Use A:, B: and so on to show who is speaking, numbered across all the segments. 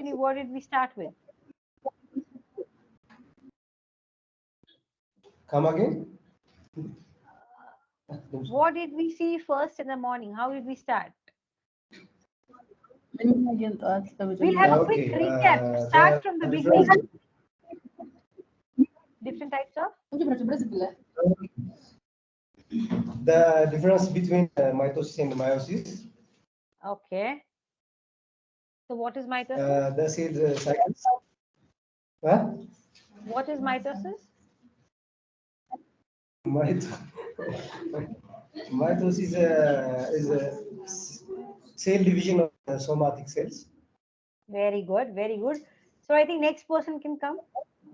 A: explain me what did we start with?
B: Come again.
A: What did we see first in the morning? How did we start? We'll have a quick recap. Start from the beginning. Different types of?
B: The difference between mitosis and meiosis.
A: Okay. So what is mitosis?
B: The cell cycles. Huh?
A: What is mitosis?
B: Mitosis is a cell division of somatic cells.
A: Very good, very good. So I think next person can come.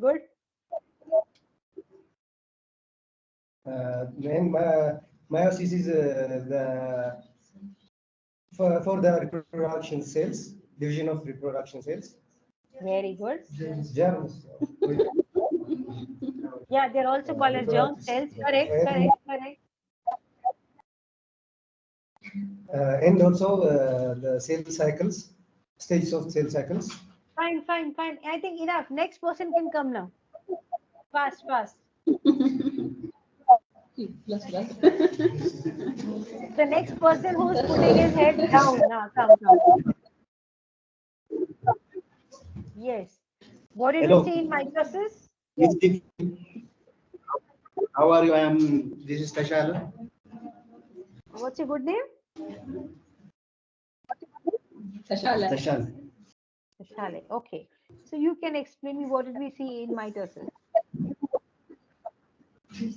A: Good.
B: And meiosis is the for the reproduction cells, division of reproduction cells.
A: Very good.
B: Germs.
A: Yeah, they're also called as germ cells. Correct, correct, correct.
B: And also the cell cycles, stages of cell cycles.
A: Fine, fine, fine. I think enough. Next person can come now. Fast, fast. The next person who's putting his head down. Now, come, come. Yes. What did
C: Hello.
A: we see in mitosis?
C: Yes, how are you? This is Tashal.
A: What's your good name?
C: Tashal.
A: Shale. Okay. So you can explain me what did we see in mitosis?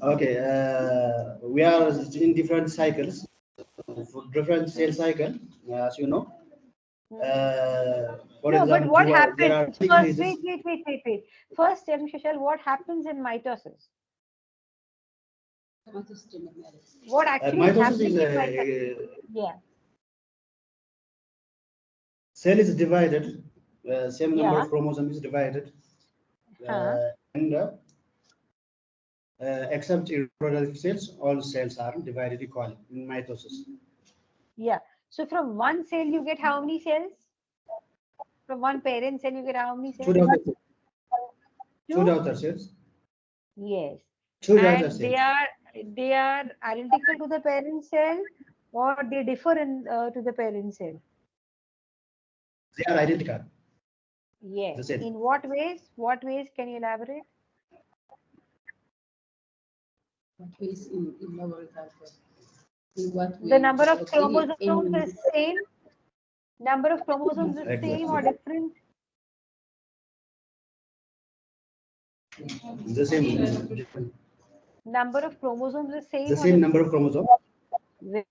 C: Okay, we are in different cycles, different cell cycle, as you know. For
A: No, but
C: example,
A: what
C: there are
A: happens?
C: three
A: First,
C: phases.
A: wait. First, tell me, Shashal, what happens in mitosis? What actually
C: Mitosis
A: happens
C: is
A: in mitosis? Yeah.
C: Cell is divided, same number
A: Yeah.
C: of chromosomes is divided, and except in reproductive cells, all cells are divided equally in mitosis.
A: Yeah. So from one cell you get how many cells? From one parent cell you get how many cells?
C: Two daughter cells.
A: Yes.
C: Two daughter
A: And
C: cells.
A: they are identical to the parent cell, or they differ in to the parent cell?
C: They are identical.
A: Yes. In what ways? What ways can you elaborate?
D: In what way?
A: The number of chromosomes is same. Number of chromosomes is
C: Exactly.
A: same or different?
C: The same.
A: Number of chromosomes is same.
C: The
A: or
C: same
A: different?
C: number of chromosomes.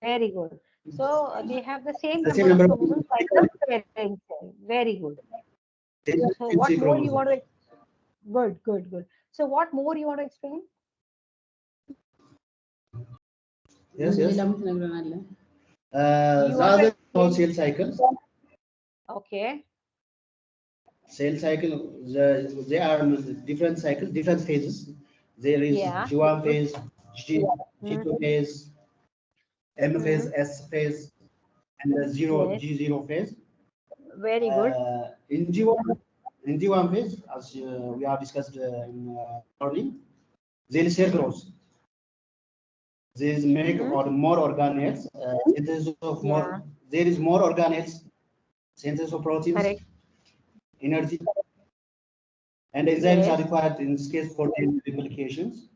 A: Very good. So they have the same
C: The
A: number
C: same
A: of
C: number of
A: chromosomes like the parent cell. Very good. So what more you want to? Good, good, good. So what more you want to explain?
C: Yes, yes.
A: You
C: The
A: want
C: other
A: to
C: cell cycles.
A: Okay.
C: Cell cycle, they are different cycles, different phases. There is G1 phase, G2 phase, M phase, S phase, and the G0 phase.
A: Very good.
C: In G1 phase, as we have discussed in morning, there is cell growth. There is make or more organelles, synthesis of more. There is more organelles, synthesis of proteins,
A: Correct.
C: energy, and enzymes are required in this case for replications.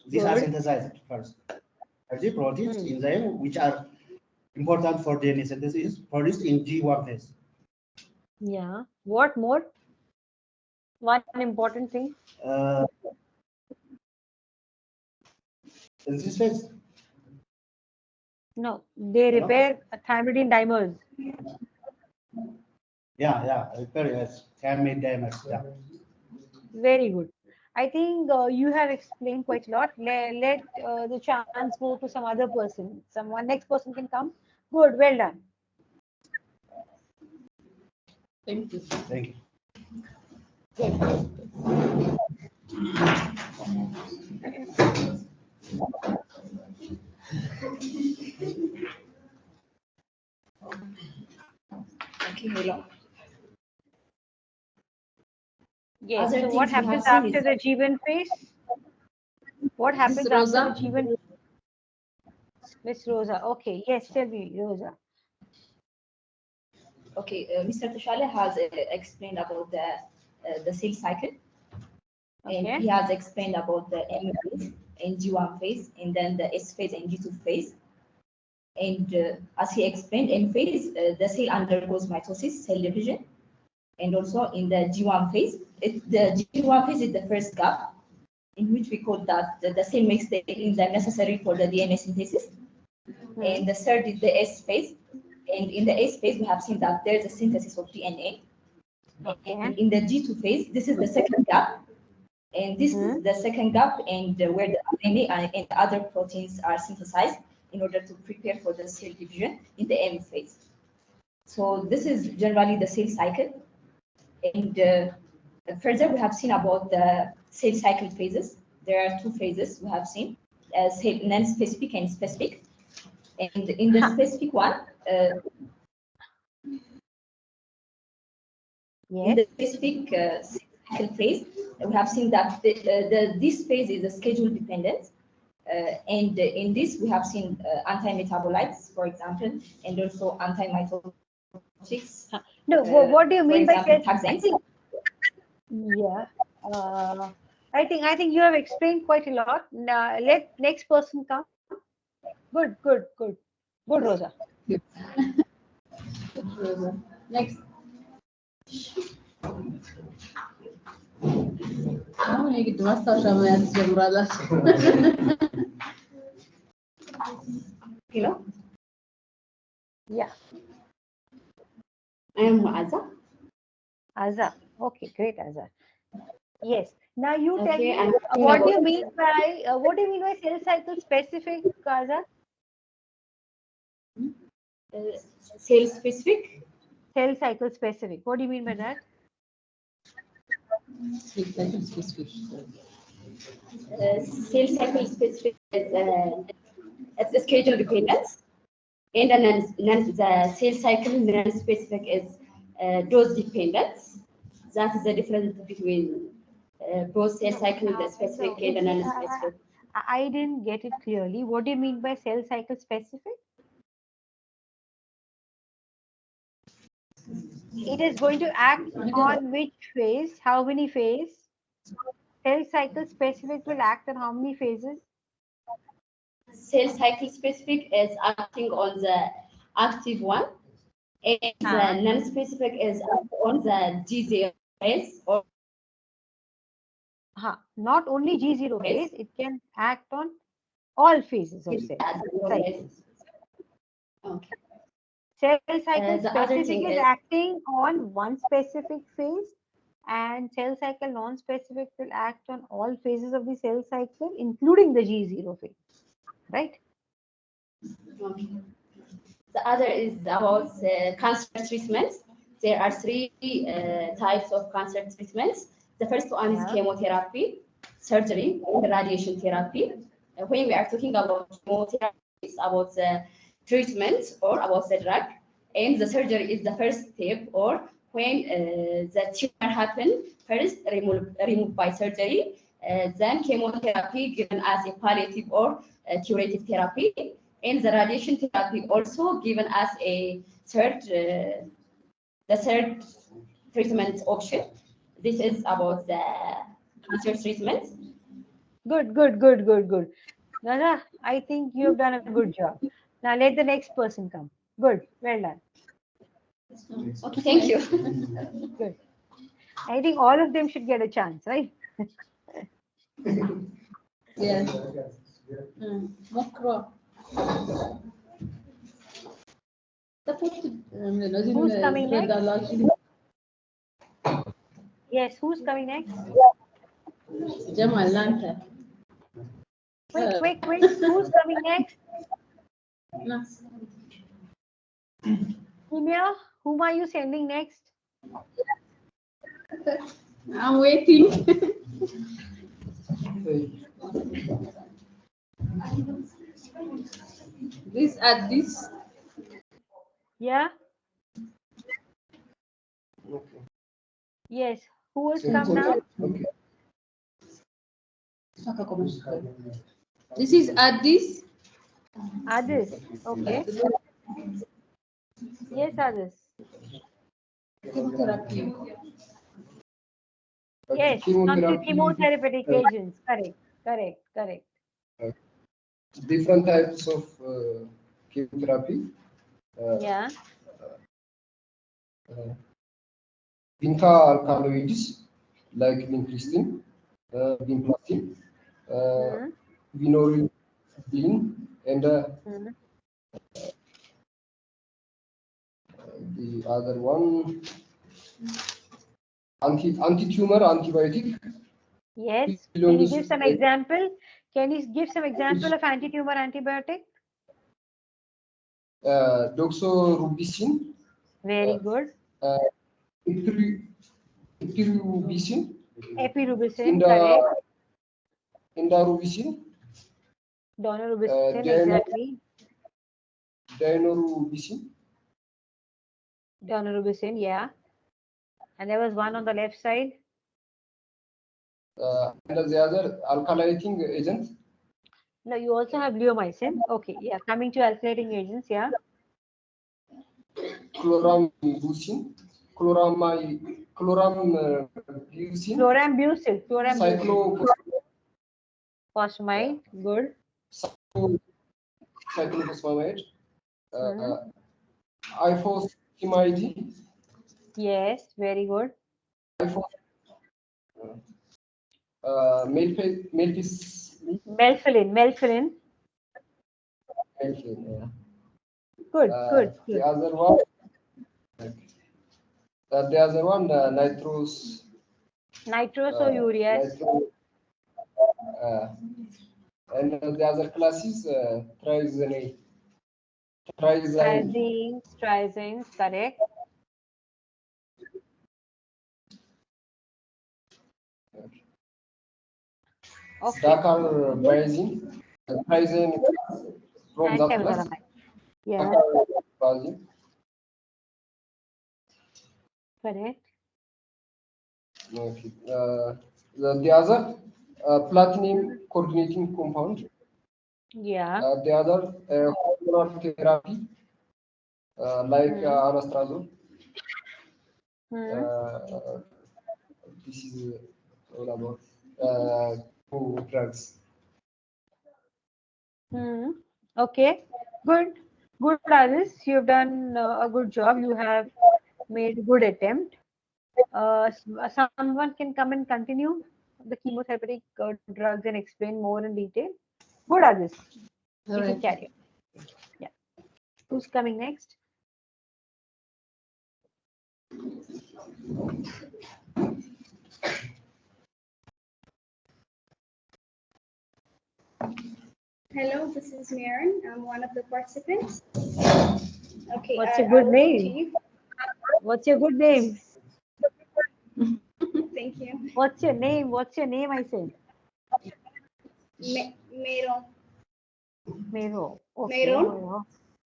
C: These are synthesized first. Energy, proteins, enzymes, which are important for DNA synthesis, produced in G1 phase.
A: Yeah. What more? One important thing.
C: In this phase?
A: No, they repair thymidine dimers.
C: Yeah, repair, yes. Thymidine dimers, yeah.
A: Very good. I think you have explained quite a lot. Let the chance go to some other person. Someone next person can come. Good, well done.
D: Thank you.
C: Thank you.
D: Thank you.
A: Yes.
E: Other
A: So
E: things
A: what
E: we have
A: happens
E: seen
A: after
E: is
A: the G1 phase? What
D: This
A: happens
D: is
A: after the
D: Rosa.
A: G1? Miss Rosa. Okay. Yes, tell me, Rosa.
E: okay. Mr. Tushale has explained about the cell cycle, and
A: Okay.
E: he has explained about the M phase and G1 phase, and then the S phase and G2 phase. And as he explained, M phase, the cell undergoes mitosis, cell division, and also in the G1 phase, the G1 phase is the first gap in which we call that the cell makes the enzyme necessary for the DNA synthesis. And the third is the S phase. And in the S phase, we have seen that there's a synthesis of DNA.
A: Okay.
E: And in the G2 phase, this is the second gap. And this is the second gap, and where the RNA and other proteins are synthesized in order to prepare for the cell division in the M phase. So this is generally the cell cycle. And further, we have seen about the cell cycle phases. There are two phases we have seen, non-specific and specific. And in the specific one, in the specific cycle phase, we have seen that this phase is a schedule dependent. And in this, we have seen anti-metabolites, for example, and also anti-mitotics.
A: No, what do you mean by
E: example,
A: cell?
E: taxanes.
A: Yeah. I think you have explained quite a lot. Now, let next person come. Good, good, good. Good, Rosa.
D: Rosa. Next. አሁን የግድ ማስታወሻ መያዝ ጀምራላችሁ።
E: Hello,
A: Yeah.
E: I am Muazza.
A: Azza. Okay, great, Azza. Yes. Now you tell
E: Okay,
A: me
E: I'm
A: what do
E: about-
A: you mean by cell cycle specific, Azza?
E: Cell specific.
A: Cell cycle specific. What do you mean by that?
D: Specific.
E: Cell cycle specific is it's a schedule dependent, and the cell cycle non-specific is dose dependent. That is the difference between both cell cycle specific and the non-specific.
A: I didn't get it clearly. What do you mean by cell cycle specific? It is going to act on which phase? How many phase? Cell cycle specific will act on how many phases?
E: Cell cycle specific is acting on the active one, and the non-specific is on the G0 phase or
A: Not only G0 phase, it can act on all phases of cell cycle.
E: Okay.
A: Cell cycle
E: The other
A: specific
E: thing
A: is
E: is-
A: acting on one specific phase, and cell cycle non-specific will act on all phases of the cell cycle, including the G0 phase. Right?
E: Okay. The other is about cancer treatments. There are three types of cancer treatments. The first one is chemotherapy, surgery, and radiation therapy. When we are talking about chemotherapy, it's about the treatment or about the drug, and the surgery is the first step, or when the tumor happens, first removed by surgery, then chemotherapy given as a palliative or curative therapy, and the radiation therapy also given as a the third treatment option. This is about the cancer treatment.
A: Good. Nana, I think you have done a good job. Now let the next person come. Good. Well done.
E: Okay, thank you.
A: Good. I think all of them should get a chance, right?
D: Yes. مقرأ.
A: Who's coming next? Yes, who's coming next?
D: جمال لانتا.
A: Quick. Who's coming next? Email, whom are you sending next?
D: I'm waiting. This at this.
A: Yeah? Yes. Who will come now?
B: Okay.
D: This is Addis.
A: Others. Okay. Yes, others.
D: Chemotherapy.
A: Yes, come to chemotherapeutic agents. Correct, correct, correct.
B: Different types of chemotherapy.
A: Yeah.
B: Beta alkaloids like vincristine, vinplastin,
A: Hmm.
B: vinorelbine, and
A: Hmm.
B: the other one anti-tumor antibiotic
A: Yes. Can you
B: belongs
A: give some example? Can you give some example of anti-tumor antibiotic?
B: doxorubicin,
A: Very good.
B: ipirubicin,
A: Epirubicin, correct.
B: indarubicin,
A: Daunorubicin, exactly.
B: dinorubicin,
A: Daunorubicin, yeah. And there was one on the left side.
B: and the other alkylating agent,
A: No, you also have bleomycin. Okay, yeah. Coming to alkylating agents, yeah.
B: chlorambucin, chlorambucin,
A: Chlorambucil, chlorambucil.
B: cyclophosphamide,
A: Phosphamide, good.
B: cyclophosphamide,
A: Hmm.
B: ifosfamide,
A: Yes, very good.
B: melpis,
A: Melphalan, melphalan. Good, good,
B: the
A: good.
B: other one, nitros,
A: Nitrosoureas,
B: nitro, uh, and the other class is triazine, triazine,
A: trizines, trizines, correct. Okay.
B: dacarbazine, triazine from that class,
A: Antimelamine. Yeah,
B: dacarbazine.
A: correct.
B: Okay. The other platinum coordinating compound.
A: Yeah.
B: The other hormonal therapy like
A: Hmm.
B: anastrozole.
A: Hmm.
B: This is all about drugs.
A: Hmm. Okay. Good. Good, Alice. You've done a good job. You have made a good attempt. Someone can come and continue the chemotherapeutic drugs and explain more in detail. Good, Alice.
D: All
A: You can
D: right.
A: carry on. Yeah. Who's coming next?
F: Hello, this is Maren. I'm one of the participants. Okay,
A: What's your
F: I
A: good
F: will talk to
A: name?
F: you.
A: What's your good name?
F: Thank you.
A: What's your name? What's your name? I said.
F: Meron.
A: Mero. Okay,
F: Meron.
A: Mero.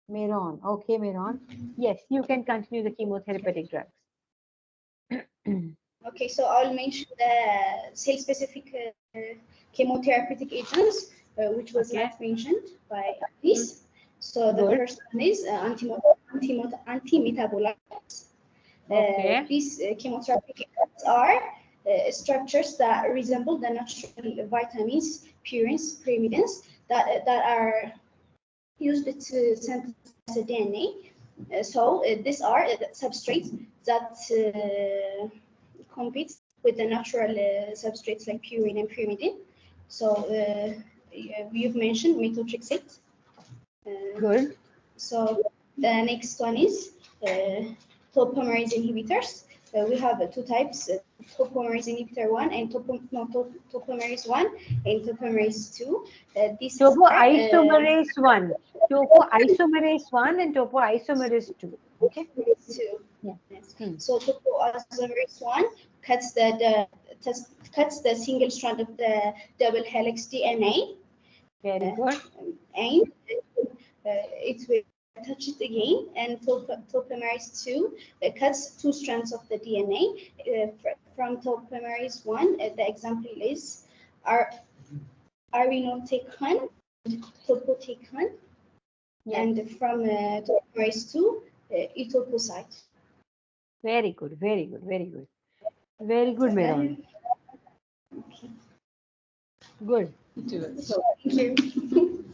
A: Meron. Okay, Meron. Yes, you can continue the chemotherapeutic drugs.
F: Okay, so I'll mention the cell-specific chemotherapeutic agents, which was
A: Okay.
F: not mentioned by this. So the
A: Good.
F: first one is antimetabolites.
A: Okay.
F: These chemotherapeutic agents are structures that resemble the natural vitamins, purines, pyrimidines that are used to synthesize the DNA. So these are substrates that compete with the natural substrates like purine and pyrimidine. So you've mentioned methotrexate.
A: Good.
F: So the next one is topoisomerase inhibitors. We have two types: topoisomerase inhibitor 1 and topoisomerase 1 and topoisomerase 2. These are
A: Topoisomerase 1. Topoisomerase 1 and topoisomerase 2. Okay.
F: 2.
A: Yeah.
F: Yes.
A: Hmm.
F: So topoisomerase 1 cuts the single strand of the double helix DNA,
A: Very good.
F: and it will touch it again, and topoisomerase 2 cuts two strands of the DNA from topoisomerase 1, the example is irinotecan, topotecan, and from topoisomerase 2, etoposide.
A: Very good, very good, very good. Very good, Meron.
F: Okay.
A: Good,
F: So, thank you.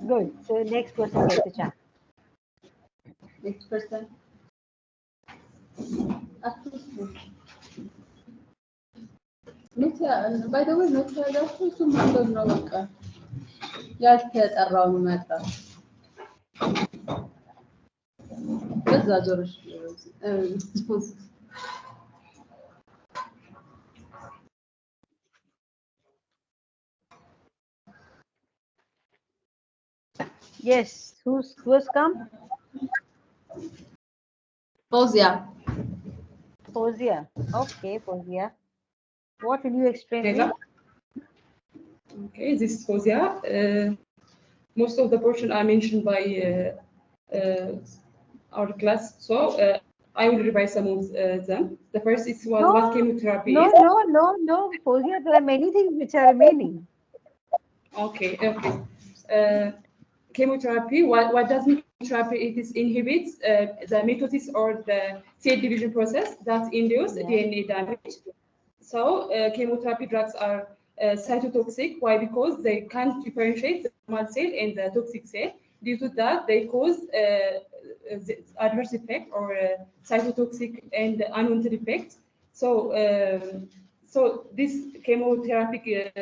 A: good. So next person gets a chance.
D: Next person. By the way, not እሱም ማንበብ ነው በቃ ያልተጠራውን መጥራት በዛ ዞርሽ
A: Yes, who's come?
D: Fozia.
A: Fozia. Okay, Fozia. What will you explain?
G: Hello. Okay, this is Fozia. Most of the portion are mentioned by our class, so I will revise some of them. The first is what chemotherapy is.
A: No, Fozia, there are many things which are remaining.
G: Okay. Chemotherapy, what does chemotherapy? It is inhibits the mitosis or the cell division process that induce DNA damage. So chemotherapy drugs are cytotoxic. Why? Because they can't differentiate the normal cell and the toxic cell. Due to that, they cause the adverse effect or cytotoxic and unwanted effect. So these chemotherapy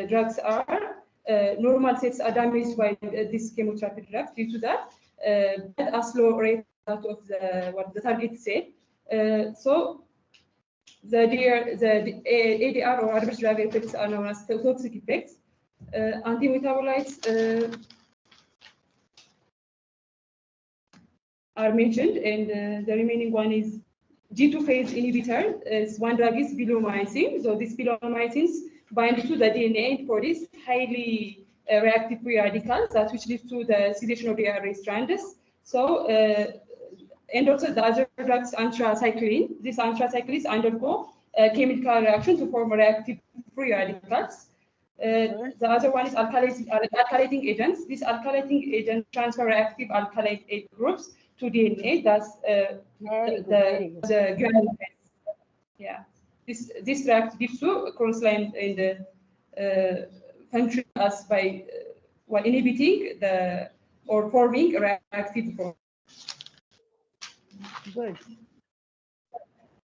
G: drugs are normal cells are damaged by this chemotherapy drugs. Due to that, a slow rate out of the target cell. So the ADR or adverse drug effects are known as toxic effects. Antimetabolites are mentioned, and the remaining one is G2 phase inhibitor. One drug is bilomycin. So these bilomycins bind to the DNA and produce highly reactive free radicals, which leads to the cessation of the RNA strands. So and also the other drugs, anthracycline. These anthracyclines undergo a chemical reaction to form reactive free radicals. The other one is alkylating agents. These alkylating agents transfer reactive alkylate groups to DNA. That's the granule phase. Yeah, this reactive gives to cross-line and function as by inhibiting or forming reactive form.
A: Good.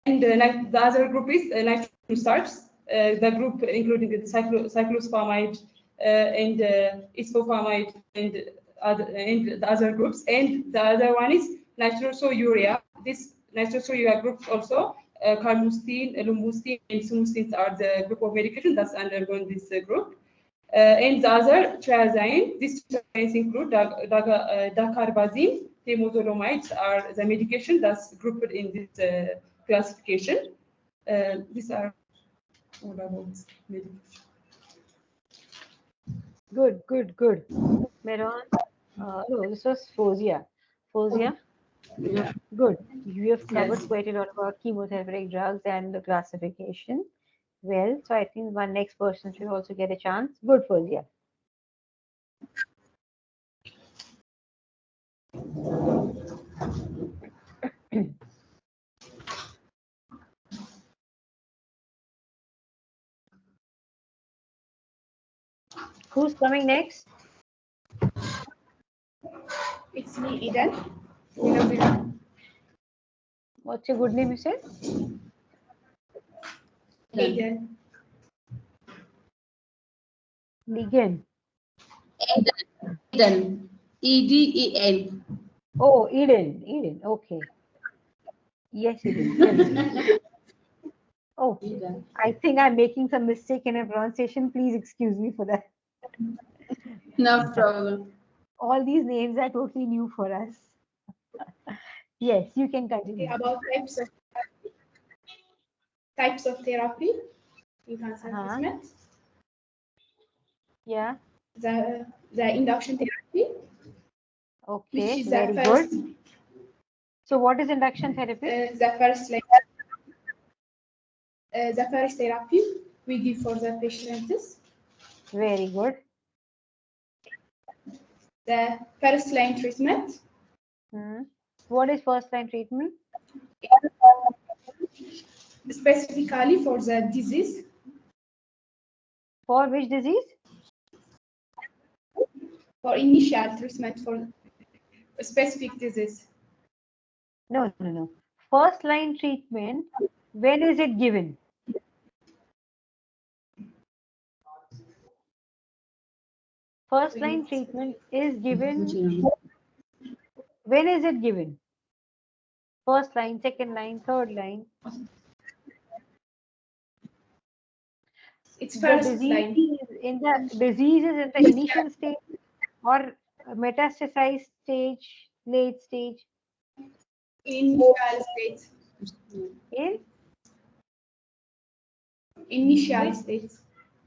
G: And the other group is nitrogen starch. The group including the cyclospamide and isofamide and the other groups. And the other one is nitrosourea. This nitrosourea groups also carmustine, lomustine, and sumustine are the group of medication that's undergoing this group. And the other triazine. These triazines include dacarbazine, temozolomides are the medication that's grouped in this classification. These are all about medication.
A: Good. Meron, no, this was Fozia. Fozia?
D: Yeah.
A: Good. You have covered
D: Yes.
A: quite a lot about chemotherapeutic drugs and the classification. Well, so I think one next person should also get a chance. Good, Fozia. Who's coming next?
F: It's me, Eden.
A: What's your good name, you said?
F: Eden.
A: Ligan.
D: Eden. EDEN.
A: Oh, Eden. Okay. Yes, Eden. Yes. Oh,
D: Eden.
A: I think I'm making some mistake in a pronunciation. Please excuse me for that.
D: No problem.
A: All these names are totally new for us. Yes, you can continue.
F: About types of therapy in cancer treatment.
A: Yeah.
F: The induction therapy, which
A: Okay.
F: is
A: Very
F: the first,
A: good. So, what is induction therapy?
F: the first like the first therapy we give for the patients.
A: Very good.
F: The first line treatment.
A: What is first line treatment?
F: Specifically for the disease.
A: For which disease?
F: For initial treatment for a specific disease.
A: No. First line treatment, when is it given? First line treatment is given. When is it given? First line, second line, third line.
F: It's first line.
A: In the disease is in the initial stage or metastasized stage, late stage?
F: Initial state.
A: In?
F: Initial state.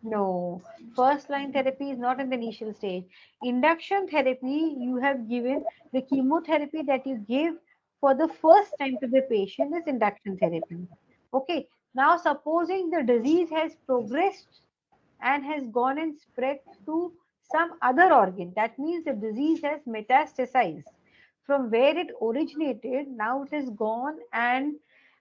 A: No, first line therapy is not in the initial stage. Induction therapy, you have given the chemotherapy that you give for the first time to the patient is induction therapy. Okay, now supposing the disease has progressed and has gone and spread to some other organ, that means the disease has metastasized from where it originated. Now it has gone and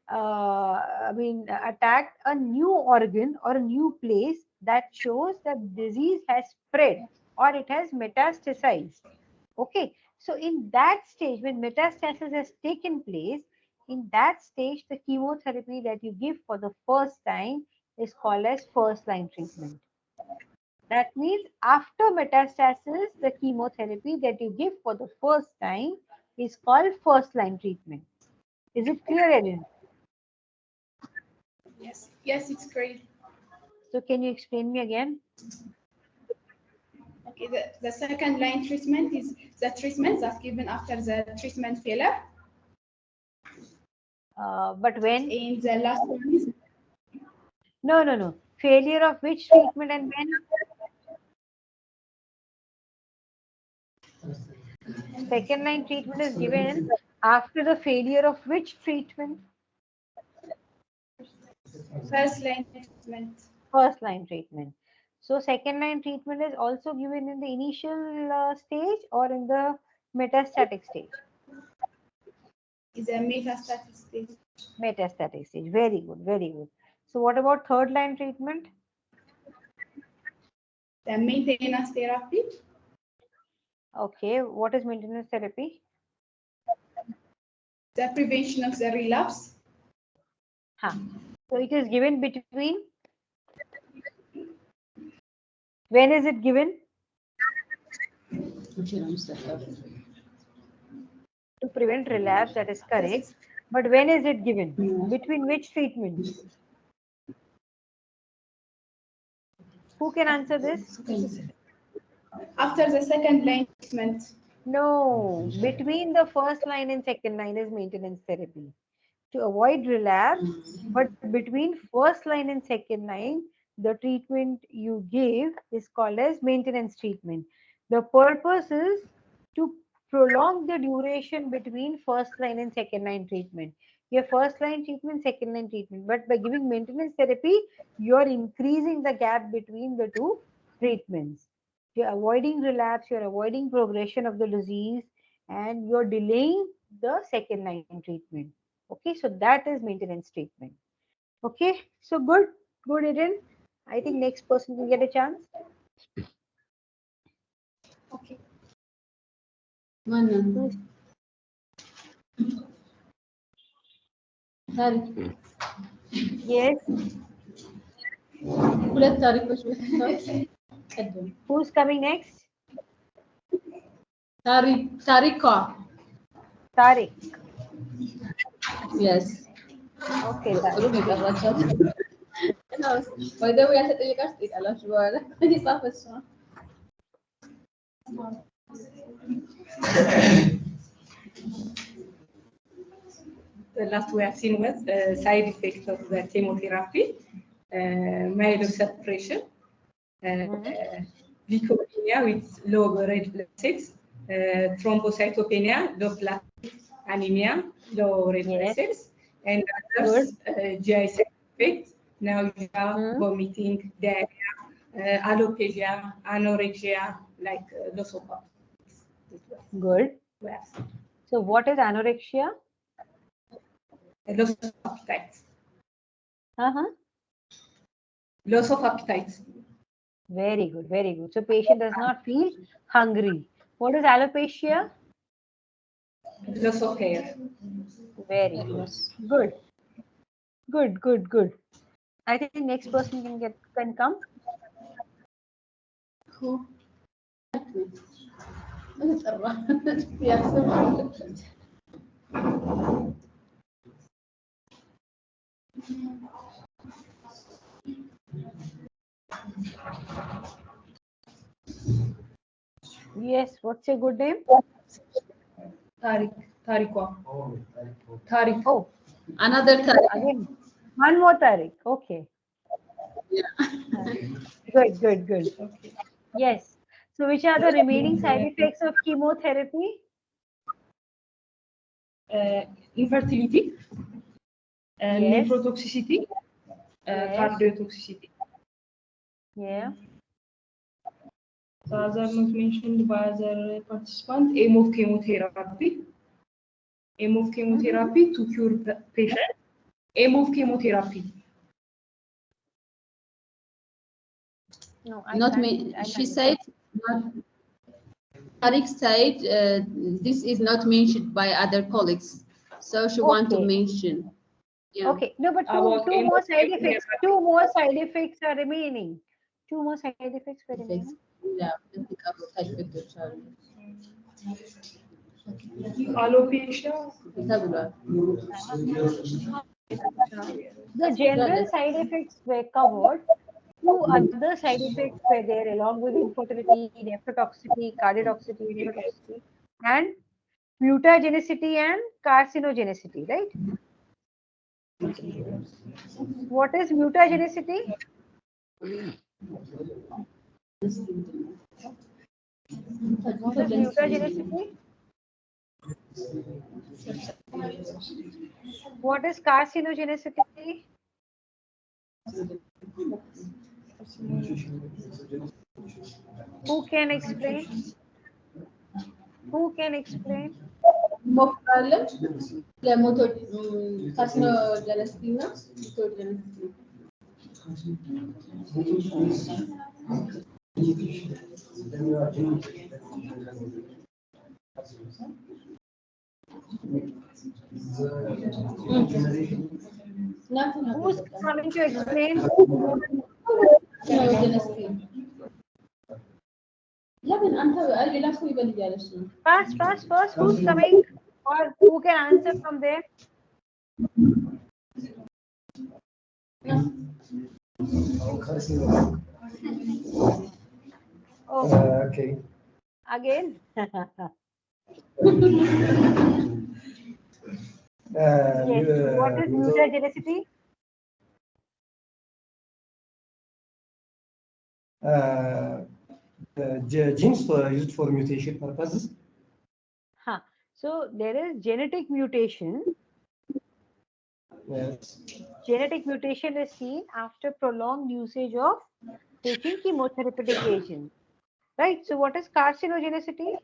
A: attacked a new organ or a new place, that shows that disease has spread or it has metastasized. Okay, so in that stage, when metastasis has taken place, in that stage, the chemotherapy that you give for the first time is called as first line treatment. That means after metastasis, the chemotherapy that you give for the first time is called first line treatment. Is it clear, Erin?
F: Yes, it's great.
A: So can you explain me again?
F: Okay, the second line treatment is the treatment that's given after the treatment failure.
A: But when?
F: In the last one is
A: No. Failure of which treatment and when? Second line treatment is given after the failure of which treatment?
F: first line treatment.
A: First line treatment. So second line treatment is also given in the initial stage or in the metastatic stage?
F: Is a metastatic stage.
A: Metastatic stage. Very good, very good. So what about third line treatment?
F: The maintenance therapy.
A: Okay, what is maintenance therapy?
F: The prevention of the relapse.
A: So it is given between? When is it given? To prevent relapse, that is correct. But when is it given? Between which treatment? Who can answer this?
F: After the second line treatment.
A: No, between the first line and second line is maintenance therapy to avoid relapse. But between first line and second line, the treatment you give is called as maintenance treatment. The purpose is to prolong the duration between first line and second line treatment. Your first line treatment, second line treatment, but by giving maintenance therapy, you are increasing the gap between the two treatments. You're avoiding relapse, you're avoiding progression of the disease, and you're delaying the second line treatment. Okay, so that is maintenance treatment. Okay, so good, Eden. I think next person will get a chance.
F: Okay.
A: Yes. Who's coming next?
D: Tarika.
A: Tariq.
D: Yes.
A: Okay, Tariq.
D: By the way, I said you guys speak a lot more. He's off his phone.
G: The last we have seen was side effects of the chemotherapy, myelosuppression, leukopenia with low red blood cells, thrombocytopenia, low platelet anemia, low red blood cells, and others GI side effects nausea, vomiting, diarrhea, alopecia, anorexia, like loss of appetite.
A: Good.
G: Yes.
A: So what is anorexia?
G: Loss of appetite.
A: Uh-huh.
G: Loss of appetite.
A: Very good, very good. So patient does not feel hungry. What is alopecia?
G: Loss of hair.
A: Very good. Good. Good, good, good. I think next person can come.
D: Who?
A: Yes, what's your good name?
G: Tariq. Tariqwa. Tariq.
A: Oh,
D: Another time.
A: again. One more Tariq. Okay. Good, good, good.
G: Okay.
A: Yes. So which are the remaining side effects of chemotherapy?
G: Infertility,
A: Yes.
G: nephrotoxicity,
A: Yes.
G: cardiotoxicity.
A: Yeah.
G: So as I was mentioned by other participant, aim of chemotherapy. Aim of chemotherapy to cure the patient. Aim of chemotherapy.
A: No, I
D: Not
A: can't.
D: me.
A: I
D: She
A: can't.
D: said, not, Tariq said, this is not mentioned by other colleagues. So she want to
A: Okay.
D: mention. Yeah.
A: Okay. No, but
G: About
A: two
G: aim
A: more
G: of
A: side effects.
G: chemotherapy.
A: Two more side effects are remaining. Two more side effects were remaining.
D: Yeah, I think I will type it, sorry.
G: Alopecia.
D: Tabular.
A: The general side effects were covered. Two other side effects were there along with infertility, nephrotoxicity, cardiotoxicity, neurotoxicity, and mutagenicity and carcinogenicity, right? What is mutagenicity? What is mutagenicity? What is carcinogenicity? Who can explain? Who can explain?
D: Mofrale, carcinogenicity, mutagenicity. Nothing.
A: Who's coming to explain?
D: Carcinogenicity. لكن أنت قال لي لا تسوي بالي جالس.
A: Fast, fast, fast. Who's coming? Or who can answer from there? Oh,
B: Okay.
A: again. Yes. What is mutagenicity?
B: Genes used for mutation purposes.
A: Huh. So there is genetic mutation.
B: Yes.
A: Genetic mutation is seen after prolonged usage of taking chemotherapeutic agent. Right. So what is carcinogenicity?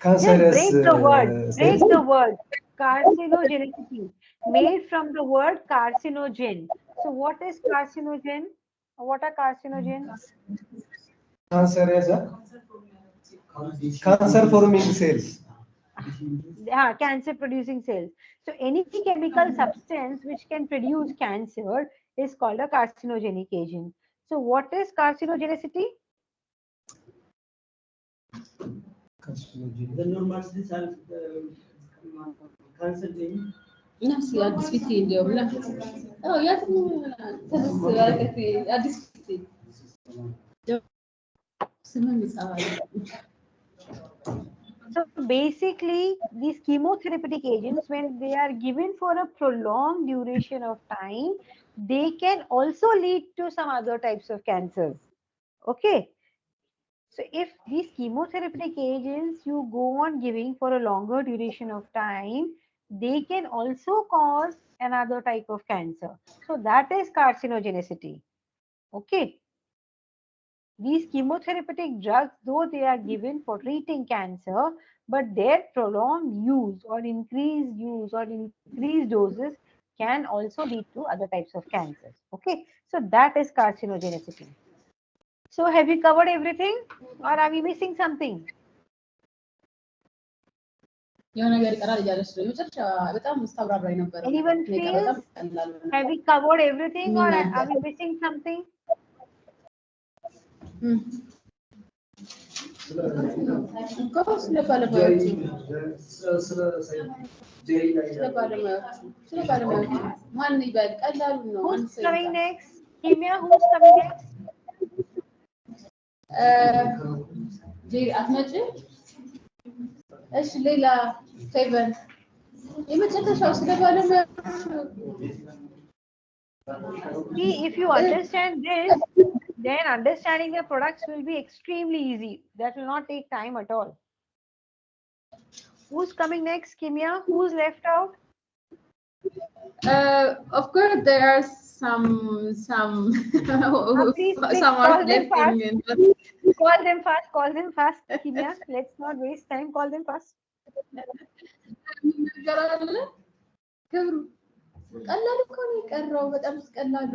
B: Cancer
A: Just break the word. Break
B: cells.
A: the word. Carcinogenicity. Made from the word carcinogen. So what is carcinogen? What are carcinogens?
B: Cancer as a cancer forming cells.
A: Cancer producing cells. So any chemical substance which can produce cancer is called a carcinogenic agent. So what is carcinogenicity?
H: The normal cells cancer gene.
D: نفسي أدسفتي اليوم لا يا تدس أدسفتي سمعني سؤال
A: So basically, these chemotherapeutic agents, when they are given for a prolonged duration of time, they can also lead to some other types of cancers. Okay. So if these chemotherapeutic agents you go on giving for a longer duration of time, they can also cause another type of cancer. So that is carcinogenicity. Okay. These chemotherapeutic drugs, though they are given for treating cancer, but their prolonged use or increased doses can also lead to other types of cancers. Okay. So that is carcinogenicity. So have we covered everything or are we missing something? Anyone feels? Have we covered everything or are we missing something? Who's coming next? Kimia, who's coming next?
D: ايش ليلى فيفن يمكن
A: See, if you understand this, then understanding the products will be extremely easy. That will not take time at all. Who's coming next, Kimia? Who's left out?
D: Of course, there are some
A: Please
D: some
A: call
D: are
A: them
D: left
A: fast.
D: in.
A: Call them fast, Kimia. Let's not waste time. Call them fast.
D: ቀላል እኮ ነው የቀረው በጣም ቀላሉ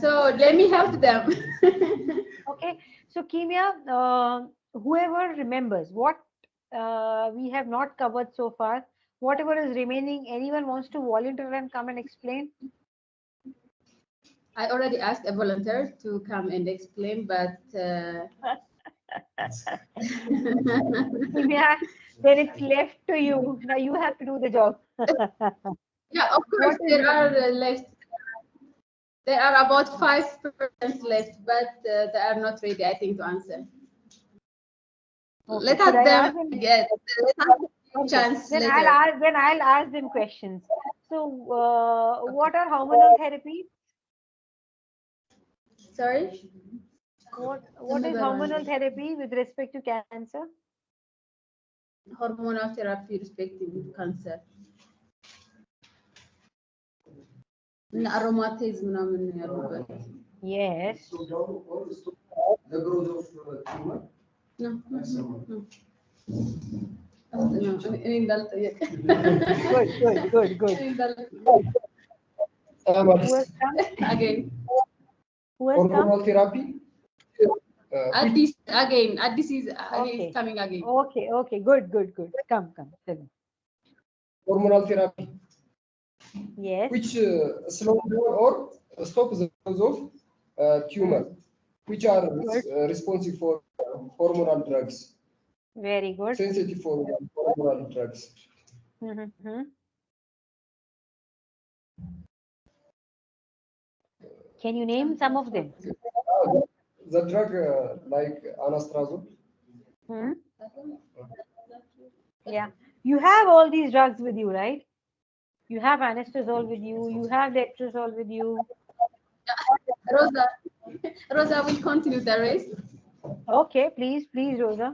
D: so let me help them
A: Okay, so Kimia, whoever remembers what we have not covered so far, whatever is remaining, anyone wants to volunteer and come and explain?
D: I already asked a volunteer to come and explain but
A: Kimia, then it's left to you. Now you have to do the job.
D: yeah, of course there are left. There are about 5% left, but they are not ready, I think, to answer.
A: Okay,
D: Let
A: should I
D: them
A: ask them?
D: get chance
A: Then
D: later.
A: I'll ask them questions. So, what are hormonal therapies?
D: Sorry?
A: What is hormonal therapy with respect to cancer?
D: Hormonal therapy respecting cancer. Aromatism ምናምን ያሉበት.
A: Yes.
B: The growth of tumor.
D: No. እኔ እንዳልጠየቅ.
A: Good. Who has come?
D: Again.
A: Who has come?
B: Hormonal therapy.
D: Addis again. Addis is coming again.
A: Okay. Good. Come. Tell me.
B: Hormonal therapy.
A: Yes.
B: Which slow down or stop the growth of tumor, which are responsive for hormonal drugs.
A: Very good.
B: Sensitive for hormonal drugs.
A: Mm-hmm. Can you name some of them?
B: The drug like anastrozole.
A: Yeah. You have all these drugs with you, right? You have anastrozole with you. You have letrozole with you.
D: Rosa will continue the rest.
A: Okay, please, Rosa.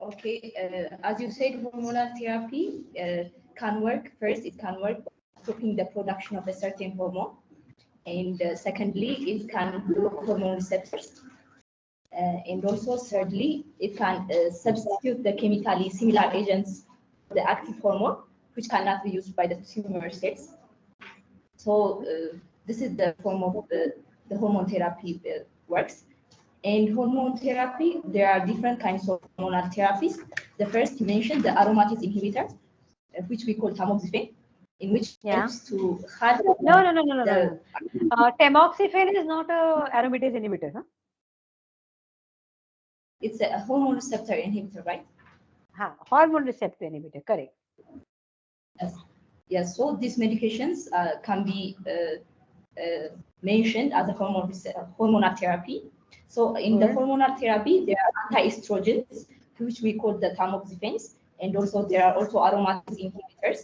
E: Okay, as you said, hormonal therapy can work. First, it can work stopping the production of a certain hormone, and secondly, it can block hormone receptors, and also thirdly, it can substitute the chemically similar agents, the active hormone, which cannot be used by the tumor cells. So this is the form of the hormone therapy works. And hormone therapy, there are different kinds of hormonal therapies. The first you mentioned, the aromatase inhibitor, which we call tamoxifen, in which helps to halt.
A: No. Tamoxifen is not a aromatase inhibitor, huh?
E: It's a hormone receptor inhibitor, right?
A: Hormone receptor inhibitor, correct.
E: Yes. So these medications can be mentioned as a hormonal therapy. So in the hormonal therapy, there are anti-estrogens, which we call the tamoxifens, and also there are also aromatase inhibitors,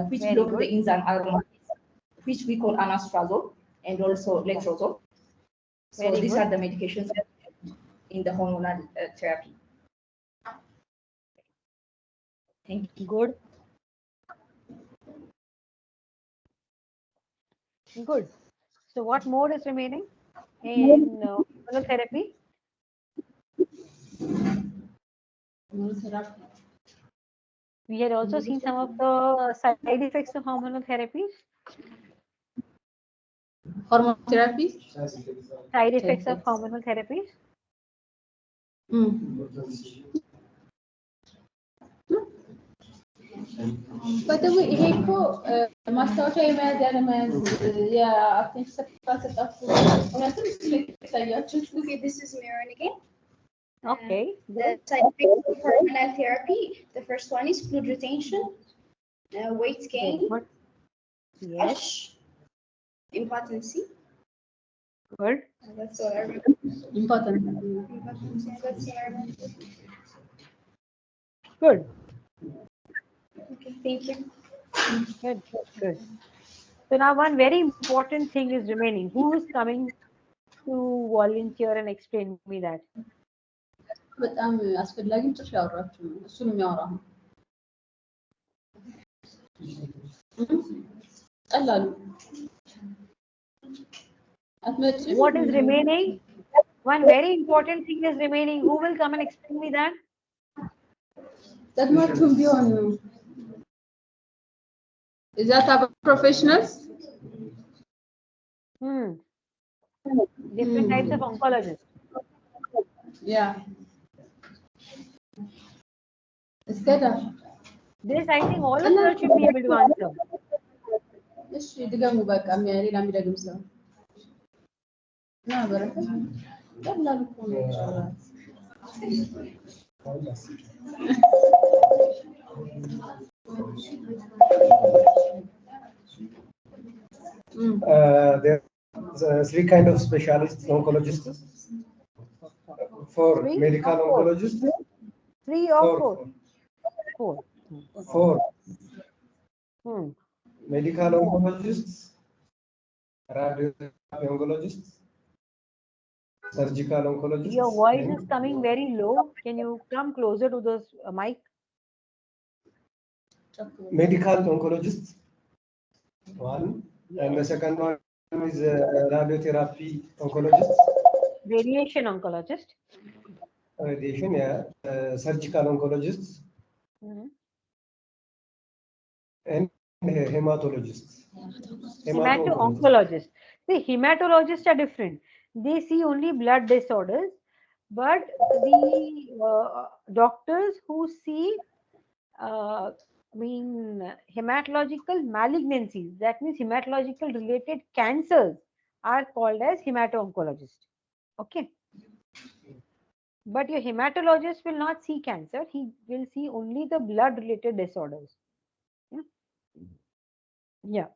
E: which block the enzyme aromatase, which we call anastrozole, and also letrozole. So these are the medications in the hormonal therapy. Thank you.
A: Good. Good. So what more is remaining in hormonal therapy? We had also seen some of the side effects of hormonal therapies.
D: Hormone therapy.
A: Side effects of hormonal therapies.
D: በደዌ ይሄ እኮ ማስታወሻ የመያዝ ያለመያዝ የአፍንጭ ሰፋ ሰጣፉ እውነትም ስለታያችሁ
F: Okay, this is Miran again.
A: Okay.
F: The side effects of hormonal therapy, the first one is fluid retention, weight gain,
A: Yes.
F: rash, impotency.
A: Good.
F: That's all I remember.
D: important.
F: Impotency, that's all I remember.
A: Good.
F: Okay, thank you.
A: Good. Good. So now one very important thing is remaining. Who is coming to volunteer and explain me that?
D: በጣም አስፈላጊ ጭራሽ ያወራችሁ ነው። እሱን የሚያወራ ነው። ቀላሉ አትመጭም።
A: What is remaining? One very important thing is remaining. Who will come and explain me that?
D: ደግማችሁም ቢሆን is that about professionals?
A: Different types of oncologists.
D: Yeah. It's better.
A: This I think all of us should be able to answer.
D: እሺ ድገሙ በቃ ሌላ የሚደግም ሰው ና በረከት ቀላል እኮ ነው።
B: There are three kind of specialists oncologists. For medical oncologists.
A: 3 or 4? 4.
B: Medical oncologists, radiotherapy oncologists, surgical oncologists.
A: Your voice is coming very low. Can you come closer to the mic?
B: Medical oncologists, one, and the second one is radiotherapy oncologist.
A: Radiation oncologist.
B: Radiation, yeah. Surgical oncologists. And hematologists.
A: Hemato-oncologists. The hematologists are different. They see only blood disorders, but the doctors who see hematological malignancies, that means hematological related cancers, are called as hemato-oncologists. Okay. But your hematologist will not see cancer. He will see only the blood related disorders. Yeah.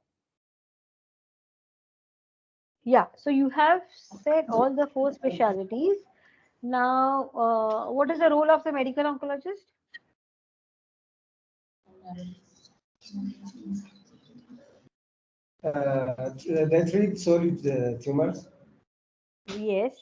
A: Yeah. So you have said all the 4 specialties. Now, what is the role of the medical oncologist?
B: They treat solid tumors.
A: Yes.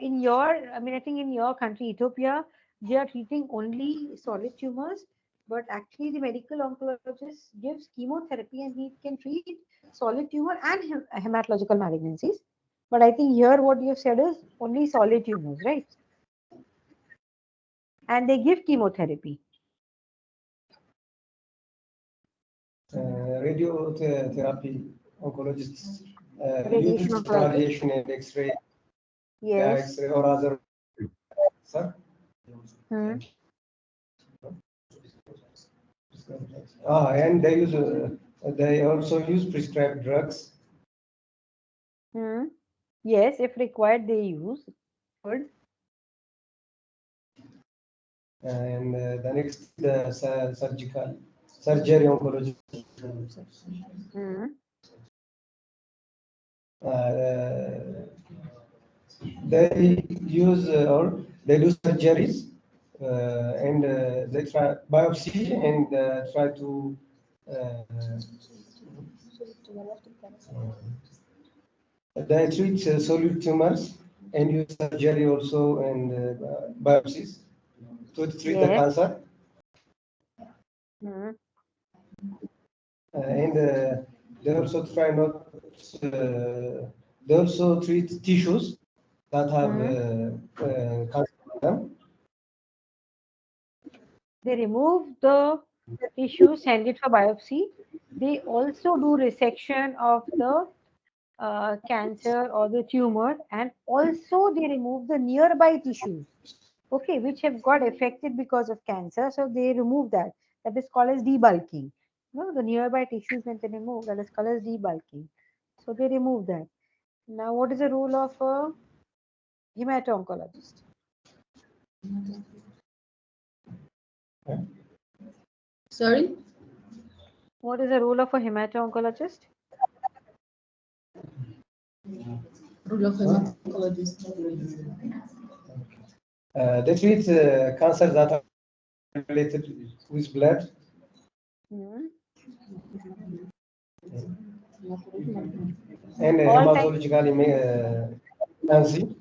A: In your, I think in your country, Ethiopia, they are treating only solid tumors, but actually the medical oncologist gives chemotherapy and he can treat solid tumor and hematological malignancies. But I think here what you have said is only solid tumors, right? And they give chemotherapy.
B: Radiotherapy oncologists use radiation and X-ray.
A: Yes.
B: Yeah, X-ray or other. Sir? And they also use prescribed drugs.
A: Yes, if required, they use. Good.
B: And the next, surgery oncologist. they use or they do surgeries and they try biopsy and try to they treat solid tumors and use surgery also and biopsies to treat the cancer.
A: Hmm.
B: And they also try not. They also treat tissues that have cancer in them.
A: They remove the tissue, send it for biopsy. They also do resection of the cancer or the tumor, and also they remove the nearby tissues, okay, which have got affected because of cancer. So they remove that. That is called as debulking. No, the nearby tissues when they remove, that is called as debulking. So they remove that. Now, what is the role of a hemato-oncologist?
D: Sorry?
A: What is the role of a hemato-oncologist?
D: Rule of hematologist.
B: They treat cancers that are related with blood.
A: Hmm.
B: And
A: All types.
B: hematological malignancy.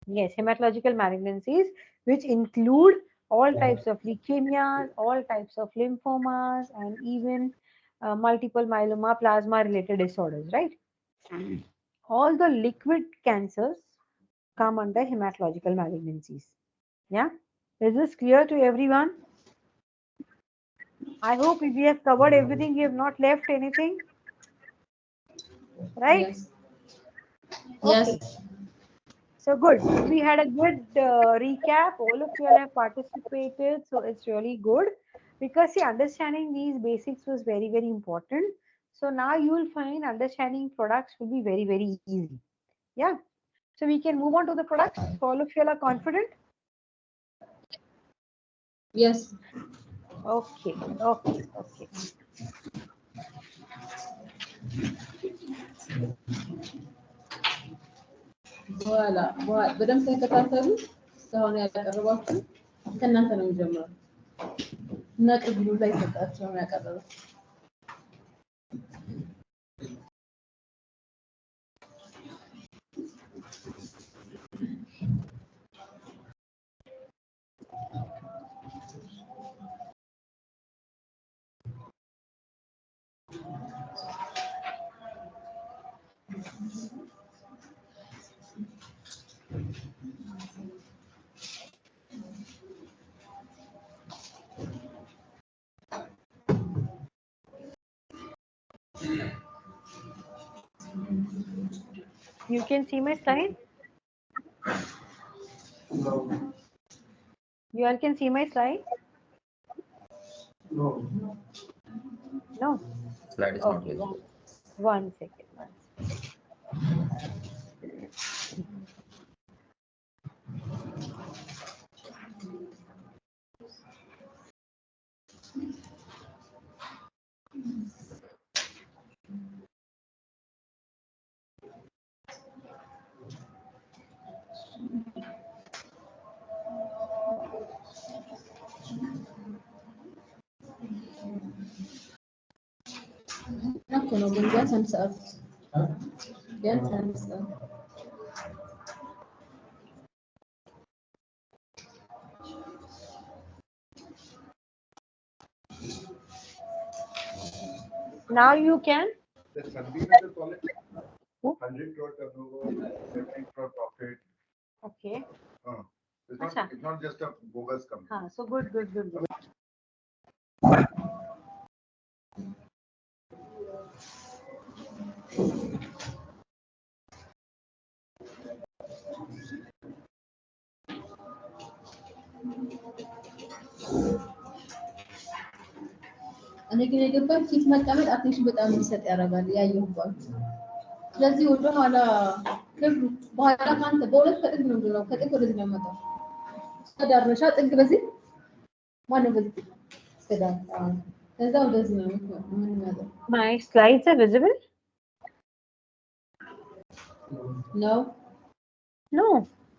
A: Yes, hematological malignancies, which include all types of leukemias, all types of lymphomas, and even multiple myeloma, plasma-related disorders, right? All the liquid cancers come under hematological malignancies. Yeah, is this clear to everyone? I hope if we have covered everything, we have not left anything, right?
D: Yes.
A: Okay.
D: Yes.
A: So good. We had a good recap. All of you all have participated, so it's really good because see, understanding these basics was very, very important. So now you will find understanding products will be very, very easy. Yeah. So we can move on to the products. So all of you all are confident.
D: Yes.
A: Okay. Okay. Okay.
D: በኋላ በደንብ ተከታተሉ። እስካሁን ያቀረባችሁ ከእናንተ ነው የሚጀምረው እና ቅብሉ ላይ ሰጣቸው ነው ያቀረበው።
A: You can see my slide.
B: No.
A: You all can see my slide.
B: No.
A: No.
H: Slide is not
A: Okay.
H: visible.
A: One second.
D: እኮ ነው ግን ቢያንስ አንድ ሰዓት ቢያንስ አንድ ሰዓት
A: Now you can.
I: The centimeter quality,
A: Who?
I: 100 crore turnover, 50 crore profit.
A: Okay.
I: It's not just a bogus company.
A: So good.
D: እኔ ግን የገባኝ ፊት መቀመጥ አቴንሽን በጣም እንዲሰጥ ያደርጋል ያየሁባችሁ። ስለዚህ ወደ ኋላ ክብሩ በኋላ ካንተ በሁለት ከጥግ ነው እንደው ከጥግ ወደዚህ ነው የመጣው። ተዳርነሻ ጥግ በዚህ ማነው በዚህ ተዳር ከዛ ወደዚህ ነው ምን ማለት
A: My slides are visible.
D: No.
A: No.